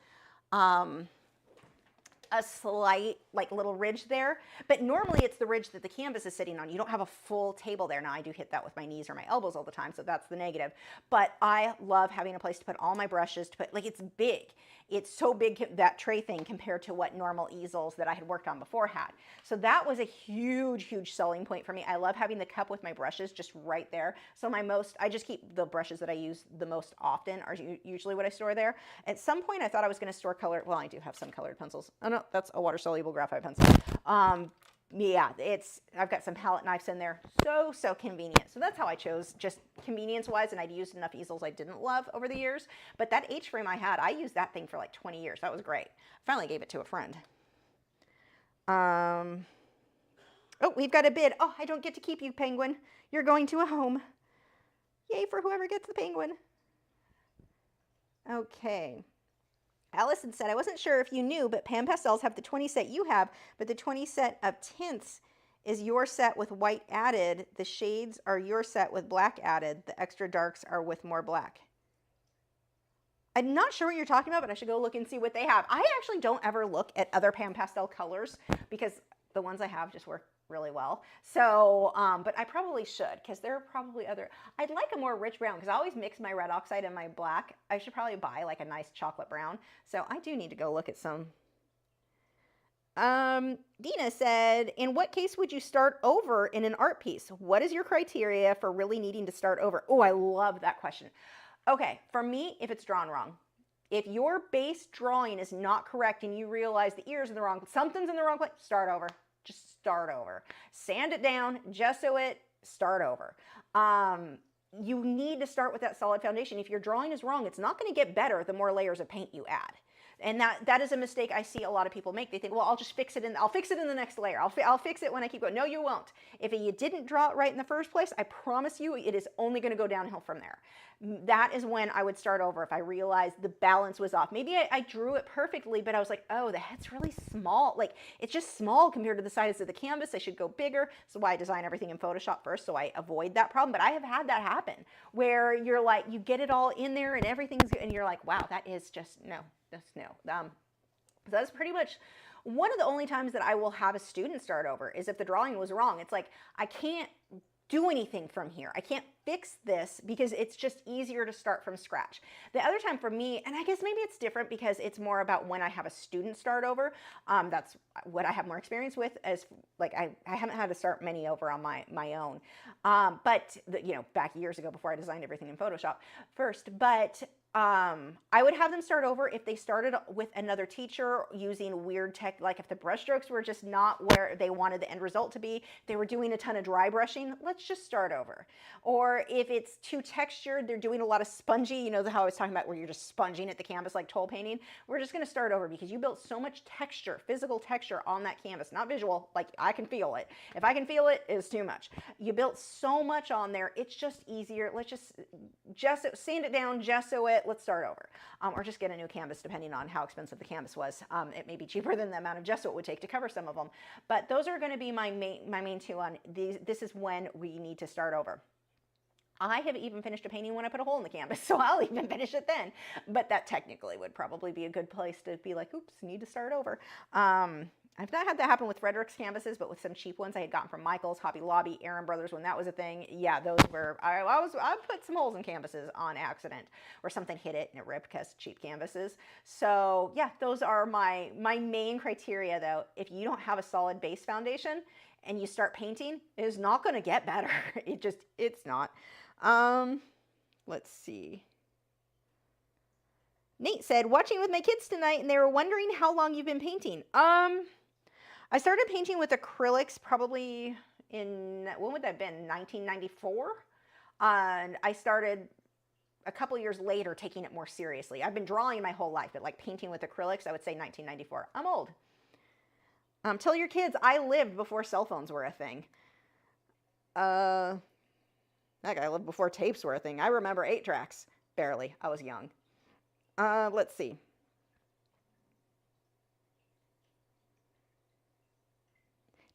like little ridge there, but normally it's the ridge that the canvas is sitting on. You don't have a full table there. Now I do hit that with my knees or my elbows all the time, so that's the negative. But I love having a place to put all my brushes, to put, like it's big. It's so big, that tray thing, compared to what normal easels that I had worked on before had. So that was a huge, huge selling point for me. I love having the cup with my brushes just right there. So I just keep the brushes that I use the most often are usually what I store there. At some point I thought I was going to store color. Well, I do have some colored pencils. Oh no, that's a water soluble graphite pencil. Yeah, I've got some palette knives in there. So convenient. So that's how I chose, just convenience wise, and I'd used enough easels I didn't love over the years. But that H-frame I had, I used that thing for like 20 years. That was great. Finally gave it to a friend. Oh, we've got a bid. Oh, I don't get to keep you, penguin. You're going to a home. Yay for whoever gets the penguin. Okay. Allison said, I wasn't sure if you knew, but Pan Pastels have the 20 set you have, but the 20 set of tints is your set with white added. The shades are your set with black added. The extra darks are with more black. I'm not sure what you're talking about, but I should go look and see what they have. I actually don't ever look at other Pan Pastel colors because the ones I have just work really well. So, but I probably should, because there are probably other, I'd like a more rich brown, because I always mix my red oxide and my black. I should probably buy like a nice chocolate brown. So I do need to go look at some. Dina said, in what case would you start over in an art piece? What is your criteria for really needing to start over? Oh, I love that question. Okay, for me, if it's drawn wrong. If your base drawing is not correct and you realize the ears are the wrong, something's in the wrong place, start over. Just start over. Sand it down, gesso it, start over. You need to start with that solid foundation. If your drawing is wrong, it's not going to get better the more layers of paint you add. And that is a mistake I see a lot of people make. They think, well, I'll just fix it I'll fix it in the next layer. I'll fix it when I keep going. No, you won't. If you didn't draw it right in the first place, I promise you it is only going to go downhill from there. That is when I would start over if I realized the balance was off. Maybe I drew it perfectly, but I was like, oh, the head's really small. Like, it's just small compared to the size of the canvas. I should go bigger. So why I design everything in Photoshop first, so I avoid that problem. But I have had that happen where you're like, you get it all in there and everything's good, and you're like, wow, that is just no. Just no. So that's pretty much one of the only times that I will have a student start over is if the drawing was wrong. It's like, I can't do anything from here. I can't fix this because it's just easier to start from scratch. The other time for me, and I guess maybe it's different because it's more about when I have a student start over. That's what I have more experience with, as like I haven't had to start many over on my own. But you know, back years ago before I designed everything in Photoshop first. But I would have them start over if they started with another teacher using weird tech, like if the brush strokes were just not where they wanted the end result to be, they were doing a ton of dry brushing, let's just start over. Or if it's too textured, they're doing a lot of spongy, you know how I was talking about where you're just sponging at the canvas like toll painting, we're just going to start over because you built so much texture, physical texture on that canvas, not visual, like I can feel it. If I can feel it, it's too much. You built so much on there, it's just easier. Let's just sand it down, gesso it, let's start over. Or just get a new canvas depending on how expensive the canvas was. It may be cheaper than the amount of gesso it would take to cover some of them. But those are going to be my main two on these. This is when we need to start over. I have even finished a painting when I put a hole in the canvas, so I'll even finish it then. But that technically would probably be a good place to be like, oops, need to start over. I've not had that happen with Fredrix canvases, but with some cheap ones I had gotten from Michael's, Hobby Lobby, Aaron Brothers, when that was a thing. Yeah, those were, I put some holes in canvases on accident, or something hit it and it ripped because cheap canvases. So yeah, those are my main criteria though. If you don't have a solid base foundation and you start painting, it is not going to get better. It's not. Let's see. Nate said, watching with my kids tonight and they were wondering how long you've been painting. I started painting with acrylics probably in, when would that have been, 1994? And I started a couple years later taking it more seriously. I've been drawing my whole life, but like painting with acrylics, I would say 1994. I'm old. Tell your kids I lived before cell phones were a thing. That guy lived before tapes were a thing. I remember 8 tracks. Barely. I was young. Let's see.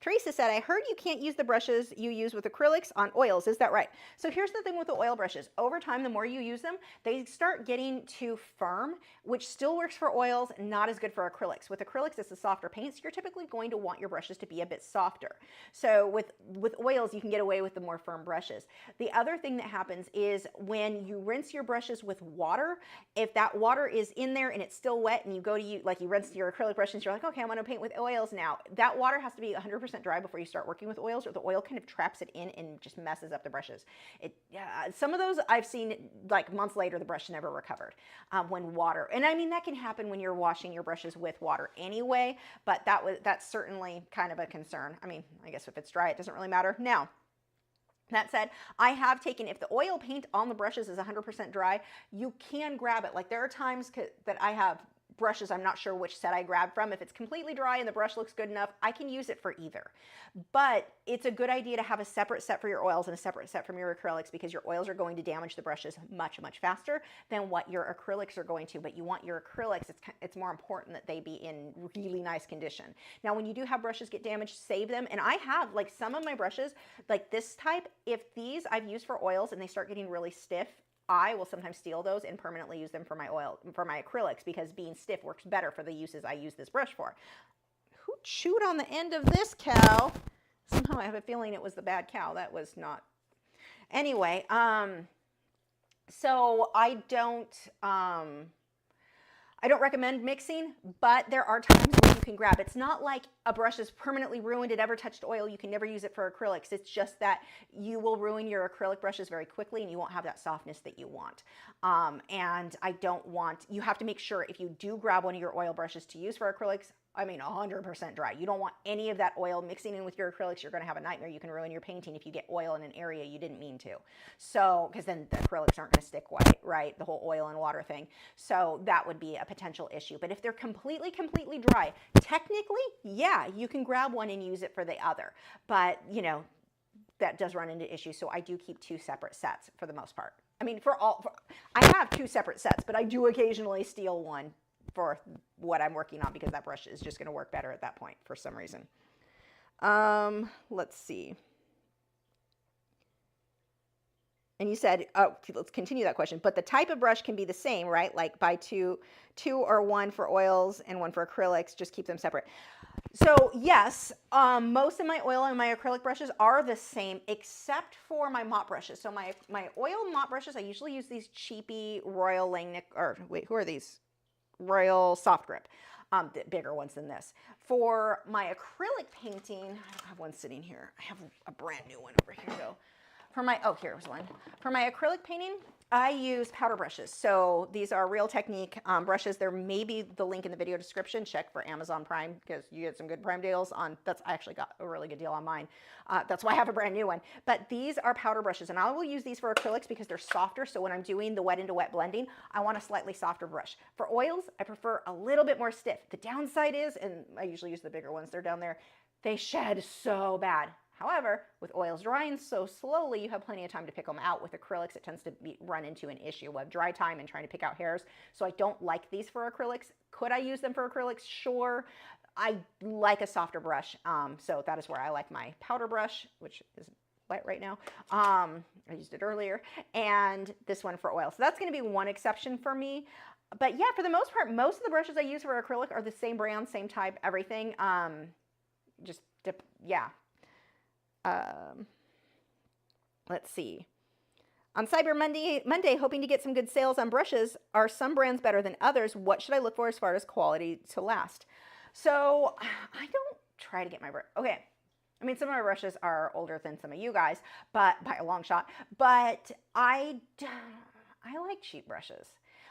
Teresa said, I heard you can't use the brushes you use with acrylics on oils. Is that right? So here's the thing with the oil brushes. Over time, the more you use them, they start getting too firm, which still works for oils, not as good for acrylics. With acrylics, it's a softer paint, so you're typically going to want your brushes to be a bit softer. So with oils, you can get away with the more firm brushes. The other thing that happens is when you rinse your brushes with water, if that water is in there and it's still wet and you go to you rinse your acrylic brushes, you're like, okay, I'm going to paint with oils now. That water has to be 100% dry before you start working with oils, or the oil kind of traps it in and just messes up the brushes. Some of those I've seen like months later, the brush never recovered when water, and I mean that can happen when you're washing your brushes with water anyway, but that's certainly kind of a concern. I mean, I guess if it's dry, it doesn't really matter. Now, that said, I have taken, if the oil paint on the brushes is 100% dry, you can grab it. Like there are times that I have brushes, I'm not sure which set I grabbed from. If it's completely dry and the brush looks good enough, I can use it for either. But it's a good idea to have a separate set for your oils and a separate set from your acrylics, because your oils are going to damage the brushes much, much faster than what your acrylics are going to. But you want your acrylics, it's more important that they be in really nice condition. Now, when you do have brushes get damaged, save them. And I have, like some of my brushes, like this type, if these I've used for oils and they start getting really stiff, I will sometimes steal those and permanently use them for my acrylics, because being stiff works better for the uses I use this brush for. Who chewed on the end of this cow? Somehow I have a feeling it was the bad cow. That was not. Anyway, so I don't recommend mixing, but there are times where you can grab. It's not like a brush is permanently ruined. It ever touched oil. You can never use it for acrylics. It's just that you will ruin your acrylic brushes very quickly and you won't have that softness that you want. And I don't want, you have to make sure if you do grab one of your oil brushes to use for acrylics, I mean, 100% dry. You don't want any of that oil mixing in with your acrylics. You're going to have a nightmare. You can ruin your painting if you get oil in an area you didn't mean to. So, because then the acrylics aren't going to stick right? The whole oil and water thing. So that would be a potential issue. But if they're completely dry, technically, yeah, you can grab one and use it for the other. But, you know, that does run into issues. So I do keep 2 separate sets for the most part. I mean, I have 2 separate sets, but I do occasionally steal one for what I'm working on because that brush is just going to work better at that point for some reason. Let's see. And you said, oh, let's continue that question. But the type of brush can be the same, right? Like buy two or one for oils and one for acrylics, just keep them separate. So yes, most of my oil and my acrylic brushes are the same except for my mop brushes. So my oil mop brushes, I usually use these cheapy Royal Langnick, or wait, who are these? Royal Soft Grip, the bigger ones than this. For my acrylic painting, I don't have one sitting here. I have a brand new one over here though. For my, oh, here's one. For my acrylic painting, I use powder brushes. So these are Real Technique brushes. There may be the link in the video description. Check for Amazon Prime because you get some good Prime deals on, I actually got a really good deal on mine. That's why I have a brand new one. But these are powder brushes and I will use these for acrylics because they're softer. So when I'm doing the wet into wet blending, I want a slightly softer brush. For oils, I prefer a little bit more stiff. The downside is, and I usually use the bigger ones, they're down there, they shed so bad. However, with oils drying so slowly, you have plenty of time to pick them out. With acrylics, it tends to run into an issue of dry time and trying to pick out hairs. So I don't like these for acrylics. Could I use them for acrylics? Sure. I like a softer brush. So that is where I like my powder brush, which is wet right now. I used it earlier. And this one for oil. So that's going to be one exception for me. But yeah, for the most part, most of the brushes I use for acrylic are the same brand, same type, everything. Yeah. Let's see. On Cyber Monday, hoping to get some good sales on brushes. Are some brands better than others? What should I look for as far as quality to last? So I don't try to get my brush. Okay. I mean, some of my brushes are older than some of you guys, but by a long shot, but I like cheap brushes.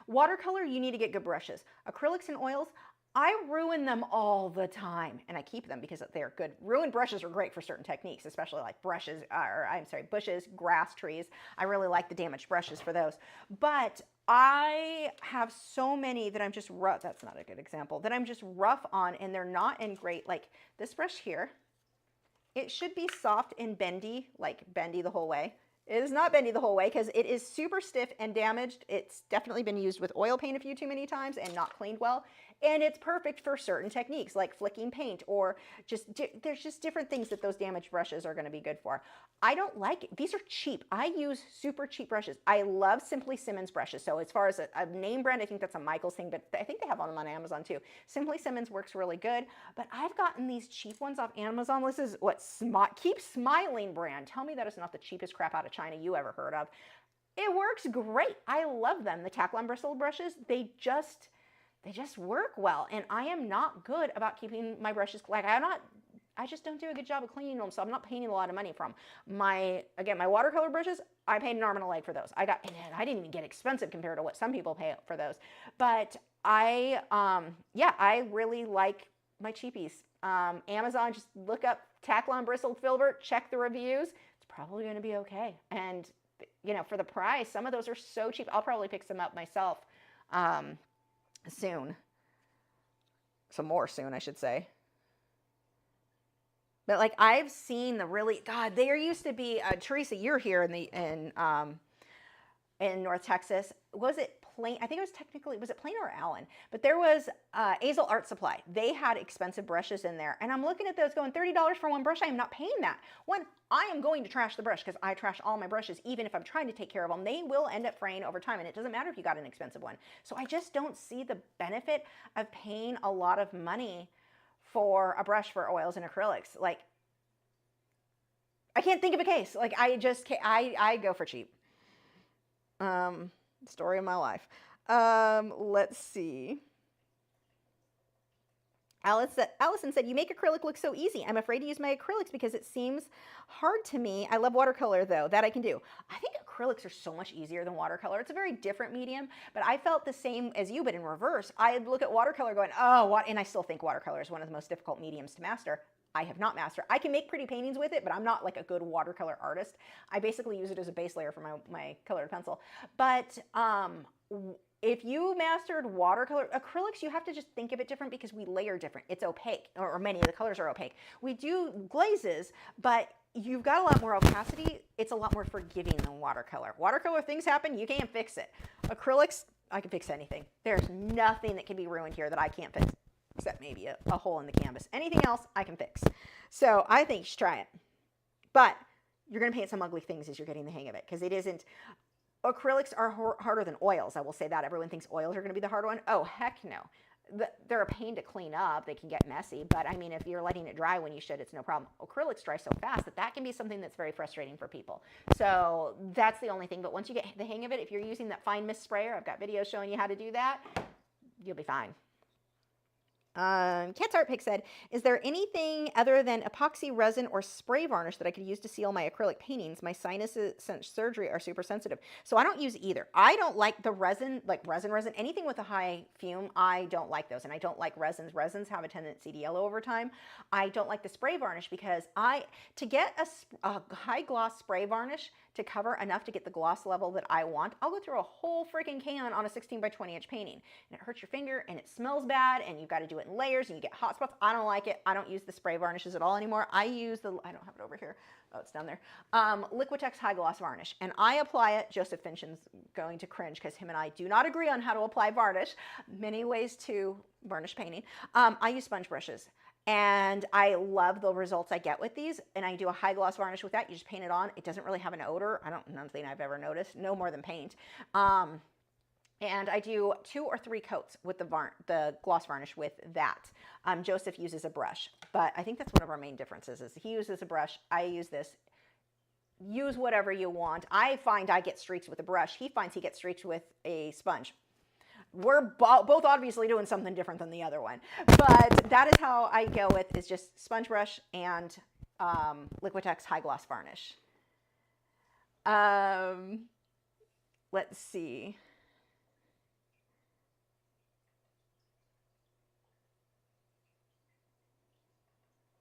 Watercolor, you need to get good brushes. Acrylics and oils, I ruin them all the time, and I keep them because they're good. Ruined brushes are great for certain techniques, especially like bushes, grass, trees. I really like the damaged brushes for those. But I have so many that I'm just rough. That's not a good example. That I'm just rough on, and they're not in great. Like this brush here, it should be soft and bendy, like bendy the whole way. It is not bendy the whole way because it is super stiff and damaged. It's definitely been used with oil paint a few too many times and not cleaned well. And it's perfect for certain techniques like flicking paint or there's just different things that those damaged brushes are going to be good for. I don't like it. These are cheap. I use super cheap brushes. I love Simply Simmons brushes. So as far as a name brand, I think that's a Michaels thing, but I think they have them on Amazon too. Simply Simmons works really good, but I've gotten these cheap ones off Amazon. This is what Keep Smiling brand. Tell me that is not the cheapest crap out of China you ever heard of. It works great. I love them. The Taklon bristle brushes, they just work well. And I am not good about keeping my brushes, like I just don't do a good job of cleaning them, so I'm not paying a lot of money from. My watercolor brushes, I paid an arm and a leg for those. I didn't even get expensive compared to what some people pay for those. But I really like my cheapies. Amazon, just look up Taklon bristled filbert, check the reviews. It's probably going to be okay. And, you know, for the price, some of those are so cheap. I'll probably pick some up myself soon. Some more soon, I should say. But like I've seen the really, God, there used to be Teresa, you're here in North Texas. Was it Plain? I think it was technically, was it Plain or Allen? But there was Azel Art Supply. They had expensive brushes in there. And I'm looking at those going, $30 for one brush. I am not paying that. One, I am going to trash the brush because I trash all my brushes, even if I'm trying to take care of them. They will end up fraying over time. And it doesn't matter if you got an expensive one. So I just don't see the benefit of paying a lot of money for a brush for oils and acrylics. Like, I can't think of a case. Like I just can't, I go for cheap. Story of my life. Let's see. Allison said, you make acrylic look so easy. I'm afraid to use my acrylics because it seems hard to me. I love watercolor though. That I can do. I think acrylics are so much easier than watercolor. It's a very different medium, but I felt the same as you, but in reverse. I look at watercolor going, oh, what? And I still think watercolor is one of the most difficult mediums to master. I have not mastered. I can make pretty paintings with it, but I'm not like a good watercolor artist. I basically use it as a base layer for my colored pencil. But if you mastered watercolor, acrylics, you have to just think of it different because we layer different. It's opaque, or many of the colors are opaque. We do glazes, but you've got a lot more opacity. It's a lot more forgiving than watercolor. Watercolor, things happen, you can't fix it. Acrylics, I can fix anything. There's nothing that can be ruined here that I can't fix, except maybe a hole in the canvas. Anything else, I can fix. So I think you should try it. But you're going to paint some ugly things as you're getting the hang of it, because it isn't. Acrylics are harder than oils. I will say that. Everyone thinks oils are going to be the hard one. Oh, heck no. They're a pain to clean up. They can get messy. But I mean, if you're letting it dry when you should, it's no problem. Acrylics dry so fast that can be something that's very frustrating for people. So that's the only thing. But once you get the hang of it, if you're using that fine mist sprayer, I've got videos showing you how to do that, you'll be fine. Cat's Art Pick said, is there anything other than epoxy resin or spray varnish that I could use to seal my acrylic paintings? My sinuses since surgery are super sensitive. So I don't use either. I don't like the resin, like resin, anything with a high fume. I don't like those. And I don't like resins. Resins have a tendency to yellow over time. I don't like the spray varnish because to get a high gloss spray varnish to cover enough to get the gloss level that I want, I'll go through a whole freaking can on a 16 by 20 inch painting. And it hurts your finger and it smells bad and you've got to do it in layers and you get hot spots. I don't like it. I don't use the spray varnishes at all anymore. I use I don't have it over here. Oh, it's down there. Liquitex High Gloss Varnish. And I apply it. Joseph Finchin's going to cringe because him and I do not agree on how to apply varnish. Many ways to varnish painting. I use sponge brushes. And I love the results I get with these. And I do a high gloss varnish with that. You just paint it on. It doesn't really have an odor. Nothing I've ever noticed. No more than paint. And I do 2 or 3 coats with the gloss varnish with that. Joseph uses a brush, but I think that's one of our main differences is he uses a brush. I use this. Use whatever you want. I find I get streaks with a brush. He finds he gets streaks with a sponge. We're both obviously doing something different than the other one, but that is how I go with is just sponge brush and Liquitex High Gloss Varnish. Let's see.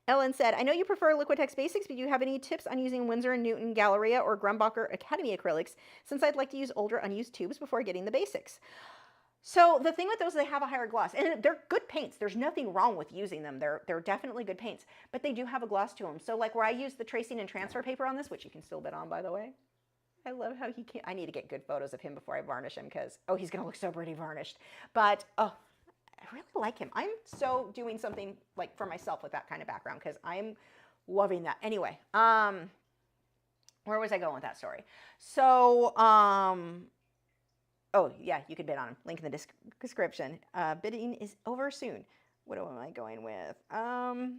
Ellen said, I know you prefer Liquitex Basics, but do you have any tips on using Winsor & Newton Galleria or Grumbacher Academy acrylics, since I'd like to use older unused tubes before getting the basics? So the thing with those, they have a higher gloss, and they're good paints. There's nothing wrong with using them. They're definitely good paints, but they do have a gloss to them. So like where I use the tracing and transfer paper on this, which you can still bid on, by the way. I love how he can't. I need to get good photos of him before I varnish him because, oh, he's going to look so pretty varnished. But, oh, I really like him. I'm so doing something like for myself with that kind of background because I'm loving that. Anyway, where was I going with that story? So, oh, yeah, you could bid on him. Link in the description. Bidding is over soon. What am I going with? Oh,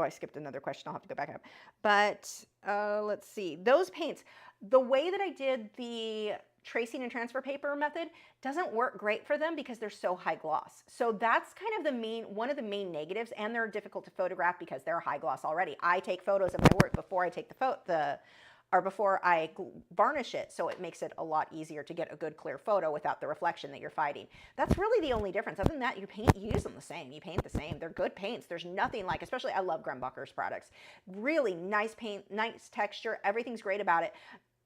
I skipped another question. I'll have to go back up. But let's see. Those paints, the way that I did the tracing and transfer paper method doesn't work great for them because they're so high gloss. So that's kind of one of the main negatives, and they're difficult to photograph because they're high gloss already. I take photos of my work before I take before I varnish it, so it makes it a lot easier to get a good clear photo without the reflection that you're fighting. That's really the only difference. Other than that, you use them the same. You paint the same. They're good paints. There's nothing like, especially I love Grumbacher's products. Really nice paint, nice texture. Everything's great about it.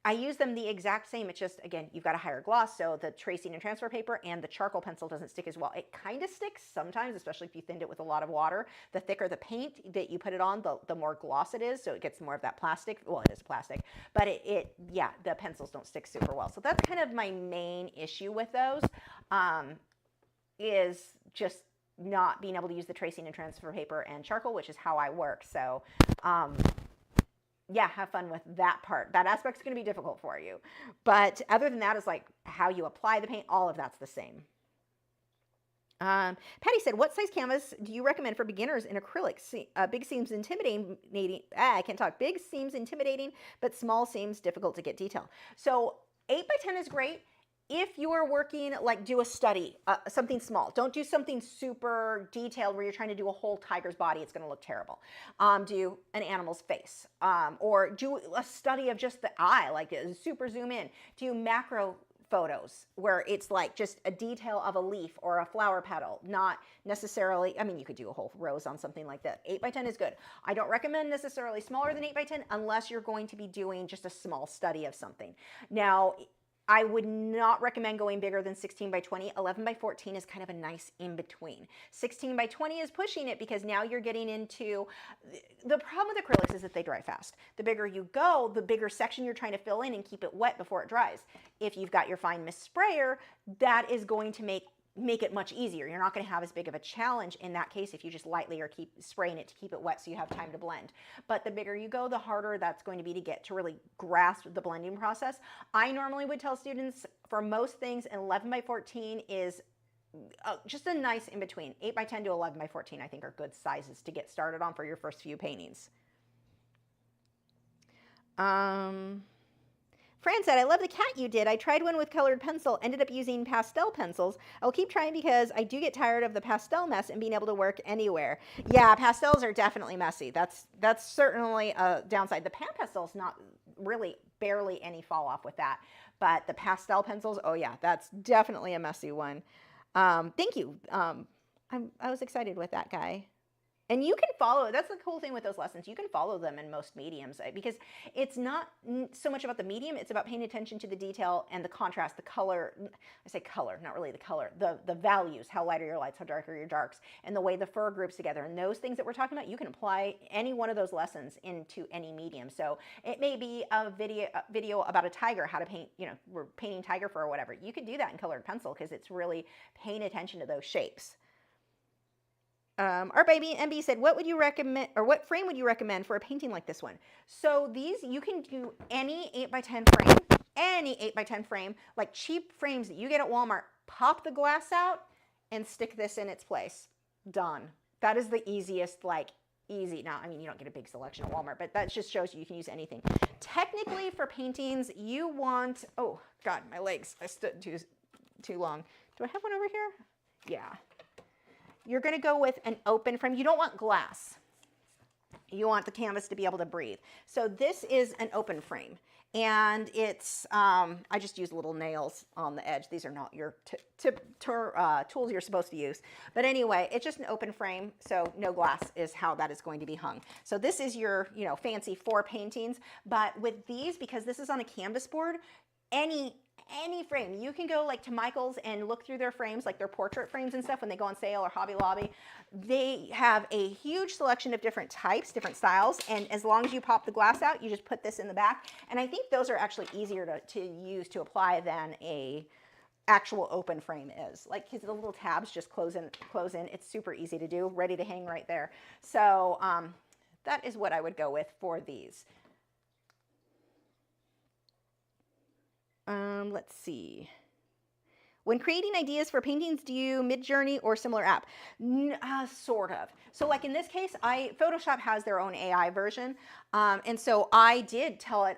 I use them the exact same. It's just, again, you've got a higher gloss, so the tracing and transfer paper and the charcoal pencil doesn't stick as well. It kind of sticks sometimes, especially if you thinned it with a lot of water. The thicker the paint that you put it on, the more gloss it is, so it gets more of that plastic. Well, it is plastic, but yeah, the pencils don't stick super well. So that's kind of my main issue with those, is just not being able to use the tracing and transfer paper and charcoal, which is how I work. So, yeah, have fun with that part. That aspect's going to be difficult for you. But other than that is like how you apply the paint, all of that's the same. Patty said, what size canvas do you recommend for beginners in acrylics? Big seems intimidating. I can't talk. Big seems intimidating, but small seems difficult to get detail. So 8 by 10 is great. If you are working, like do a study, something small. Don't do something super detailed where you're trying to do a whole tiger's body. It's going to look terrible. Do an animal's face, or do a study of just the eye, like super zoom in. Do macro photos where it's like just a detail of a leaf or a flower petal, not necessarily, I mean, you could do a whole rose on something like that. 8 by 10 is good. I don't recommend necessarily smaller than 8 by 10 unless you're going to be doing just a small study of something. Now, I would not recommend going bigger than 16 by 20. 11 by 14 is kind of a nice in between. 16 by 20 is pushing it because now you're getting into, the problem with acrylics is that they dry fast. The bigger you go, the bigger section you're trying to fill in and keep it wet before it dries. If you've got your fine mist sprayer, that is going to make it much easier. You're not going to have as big of a challenge in that case if you just lightly are keep spraying it to keep it wet so you have time to blend. But the bigger you go, the harder that's going to be to get to really grasp the blending process. I normally would tell students for most things 11 by 14 is just a nice in between. 8 by 10 to 11 by 14 I think are good sizes to get started on for your first few paintings. Fran said, I love the cat you did. I tried one with colored pencil, ended up using pastel pencils. I'll keep trying because I do get tired of the pastel mess and being able to work anywhere. Yeah, pastels are definitely messy. That's certainly a downside. The pan pastel's not really barely any fall off with that. But the pastel pencils, oh yeah, that's definitely a messy one. Thank you. I was excited with that guy. And you can follow, that's the cool thing with those lessons, you can follow them in most mediums because it's not so much about the medium, it's about paying attention to the detail and the contrast, the color, I say color, not really the color, the values, how light are your lights, how dark are your darks, and the way the fur groups together. And those things that we're talking about, you can apply any one of those lessons into any medium. So it may be a video about a tiger, how to paint, you know, we're painting tiger fur or whatever. You could do that in colored pencil because it's really paying attention to those shapes. Our baby MB said, what would you recommend, or what frame would you recommend for a painting like this one? So these, you can do any 8 by 10 frame, any 8 by 10 frame, like cheap frames that you get at Walmart, pop the glass out and stick this in its place. Done. That is the easiest, like easy. Now, I mean, you don't get a big selection at Walmart, but that just shows you can use anything. Technically for paintings, you want, oh God, my legs, I stood too long. Do I have one over here? Yeah. You're going to go with an open frame. You don't want glass. You want the canvas to be able to breathe. So this is an open frame. And it's, I just use little nails on the edge. These are not your tools you're supposed to use. But anyway, it's just an open frame. So no glass is how that is going to be hung. So this is your, you know, fancy for paintings. But with these, because this is on a canvas board, any frame. You can go like to Michael's and look through their frames, like their portrait frames and stuff when they go on sale, or Hobby Lobby. They have a huge selection of different types, different styles, and as long as you pop the glass out, you just put this in the back. And I think those are actually easier to use to apply than a actual open frame is. Like his little tabs just close in. It's super easy to do, ready to hang right there. So that is what I would go with for these. Let's see. When creating ideas for paintings, do you Midjourney or similar app? Sort of. So like in this case, Photoshop has their own AI version. And so I did tell it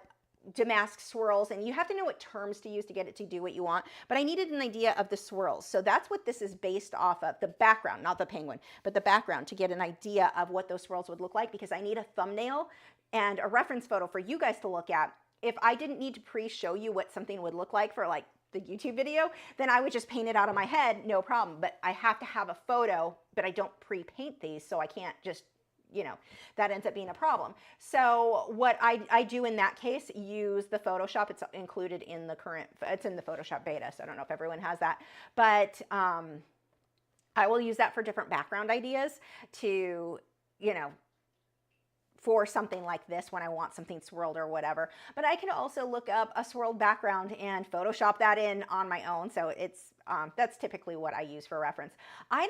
to mask swirls, and you have to know what terms to use to get it to do what you want. But I needed an idea of the swirls. So that's what this is based off of, the background, not the penguin, but the background, to get an idea of what those swirls would look like, because I need a thumbnail and a reference photo for you guys to look at. If I didn't need to pre-show you what something would look like for like the YouTube video, then I would just paint it out of my head, no problem. But I have to have a photo, but I don't pre-paint these, so I can't just, you know, that ends up being a problem. So what I do in that case, use the Photoshop. It's included in the current, it's in the Photoshop beta, so I don't know if everyone has that. But I will use that for different background ideas to, you know, for something like this when I want something swirled or whatever. But I can also look up a swirled background and Photoshop that in on my own. So it's that's typically what I use for reference. I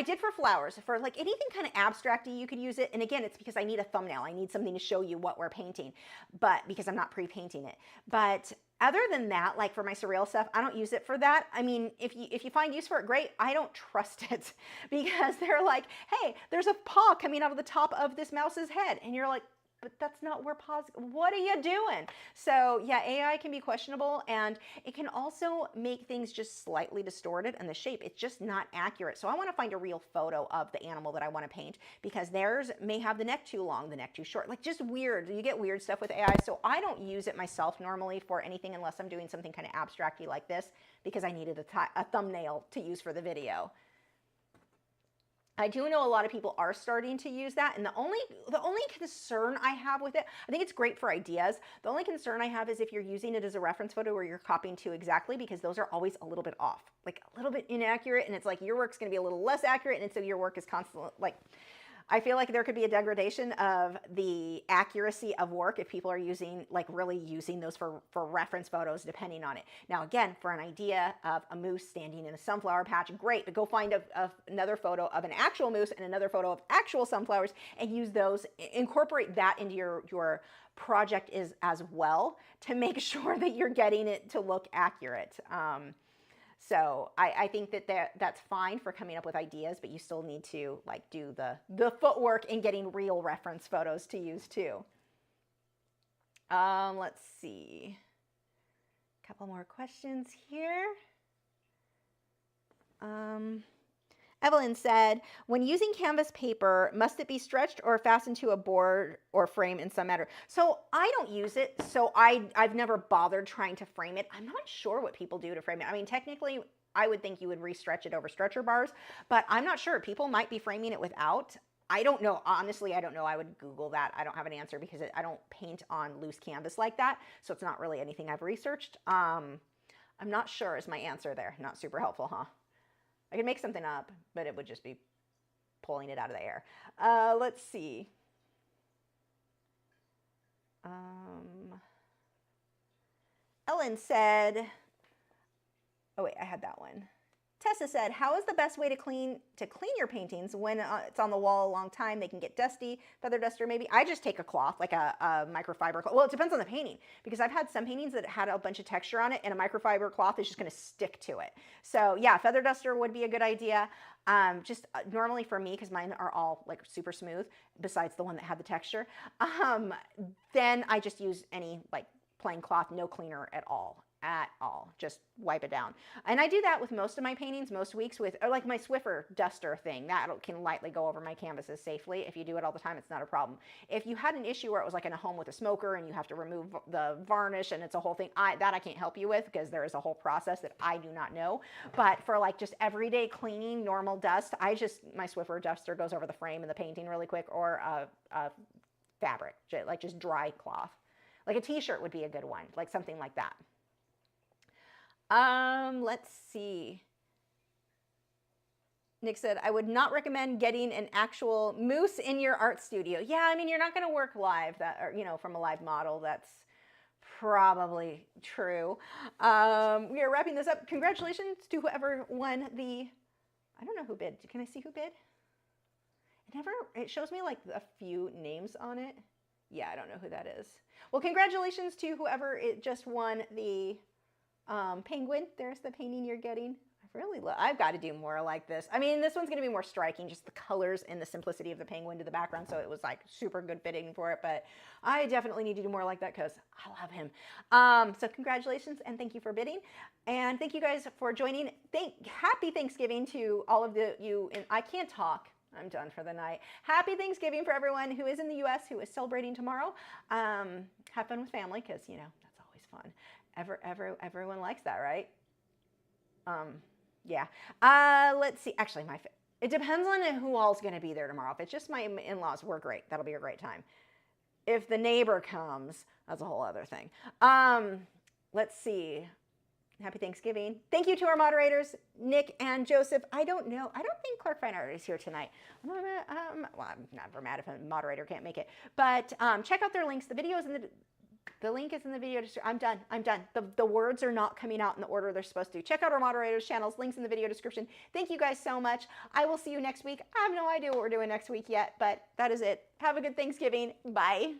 did for flowers. For like anything kind of abstracty, you could use it. And again, it's because I need a thumbnail. I need something to show you what we're painting, but because I'm not pre-painting it. But Other than that, like for my surreal stuff, I don't use it for that. I mean, if you find use for it, great. I don't trust it because they're like, hey, there's a paw coming out of the top of this mouse's head. And you're like, but that's not where paws, what are you doing? So yeah, AI can be questionable, and it can also make things just slightly distorted in the shape. It's just not accurate. So I want to find a real photo of the animal that I want to paint, because theirs may have the neck too long, the neck too short, like just weird. You get weird stuff with AI. So I don't use it myself normally for anything unless I'm doing something kind of abstracty like this, because I needed a thumbnail to use for the video. I do know a lot of people are starting to use that, and the only concern I have with it, I think it's great for ideas. The only concern I have is if you're using it as a reference photo where you're copying to exactly, because those are always a little bit off, like a little bit inaccurate, and it's like your work's going to be a little less accurate, and so your work is constantly like, I feel like there could be a degradation of the accuracy of work if people are really using those for reference photos, depending on it. Now, again, for an idea of a moose standing in a sunflower patch, great, but go find another photo of an actual moose and another photo of actual sunflowers and use those, incorporate that into your project as well to make sure that you're getting it to look accurate. So I think that's fine for coming up with ideas, but you still need to like do the footwork in getting real reference photos to use too. Let's see. A couple more questions here. Evelyn said, when using canvas paper, must it be stretched or fastened to a board or frame in some manner? So I don't use it, so I've never bothered trying to frame it. I'm not sure what people do to frame it. I mean, technically, I would think you would re-stretch it over stretcher bars, but I'm not sure. People might be framing it without. I don't know. Honestly, I don't know. I would Google that. I don't have an answer because I don't paint on loose canvas like that, so it's not really anything I've researched. I'm not sure is my answer there. Not super helpful, huh? I could make something up, but it would just be pulling it out of the air. Let's see. Ellen said, oh wait, I had that one. Tessa said, how is the best way to clean your paintings when it's on the wall a long time? They can get dusty, feather duster maybe. I just take a cloth, like a microfiber cloth. Well, it depends on the painting, because I've had some paintings that had a bunch of texture on it, and a microfiber cloth is just going to stick to it. So yeah, feather duster would be a good idea. Just normally for me, because mine are all like super smooth, besides the one that had the texture, then I just use any like plain cloth, no cleaner at all. Just wipe it down. And I do that with most of my paintings, most weeks, with, or like my Swiffer duster thing, that can lightly go over my canvases safely. If you do it all the time, it's not a problem. If you had an issue where it was like in a home with a smoker and you have to remove the varnish and it's a whole thing, I can't help you with, because there is a whole process that I do not know. But for like just everyday cleaning, normal dust, my Swiffer duster goes over the frame and the painting really quick, or a fabric, like just dry cloth. Like a t-shirt would be a good one, like something like that. Let's see. Nick said, I would not recommend getting an actual moose in your art studio. Yeah, I mean, you're not going to work live, from a live model. That's probably true. We are wrapping this up. Congratulations to whoever won I don't know who bid. Can I see who bid? It shows me like a few names on it. Yeah, I don't know who that is. Well, congratulations to whoever just won the penguin. There's the painting you're getting. I've got to do more like this. I mean, this one's going to be more striking, just the colors and the simplicity of the penguin to the background. So it was like super good fitting for it, but I definitely need to do more like that because I love him. So congratulations and thank you for bidding. And thank you guys for joining. Happy Thanksgiving to all of you. And I can't talk. I'm done for the night. Happy Thanksgiving for everyone who is in the U.S., who is celebrating tomorrow. Have fun with family, because, that's always fun. Everyone likes that, right? Yeah. Let's see. Actually, it depends on who all's going to be there tomorrow. If it's just my in-laws, we're great. That'll be a great time. If the neighbor comes, that's a whole other thing. Let's see. Happy Thanksgiving. Thank you to our moderators, Nick and Joseph. I don't know. I don't think Clark Fine Art is here tonight. Well, I'm never mad if a moderator can't make it. But check out their links. The link is in the video description. I'm done. The words are not coming out in the order they're supposed to. Check out our moderators' channels. Links in the video description. Thank you guys so much. I will see you next week. I have no idea what we're doing next week yet, but that is it. Have a good Thanksgiving. Bye.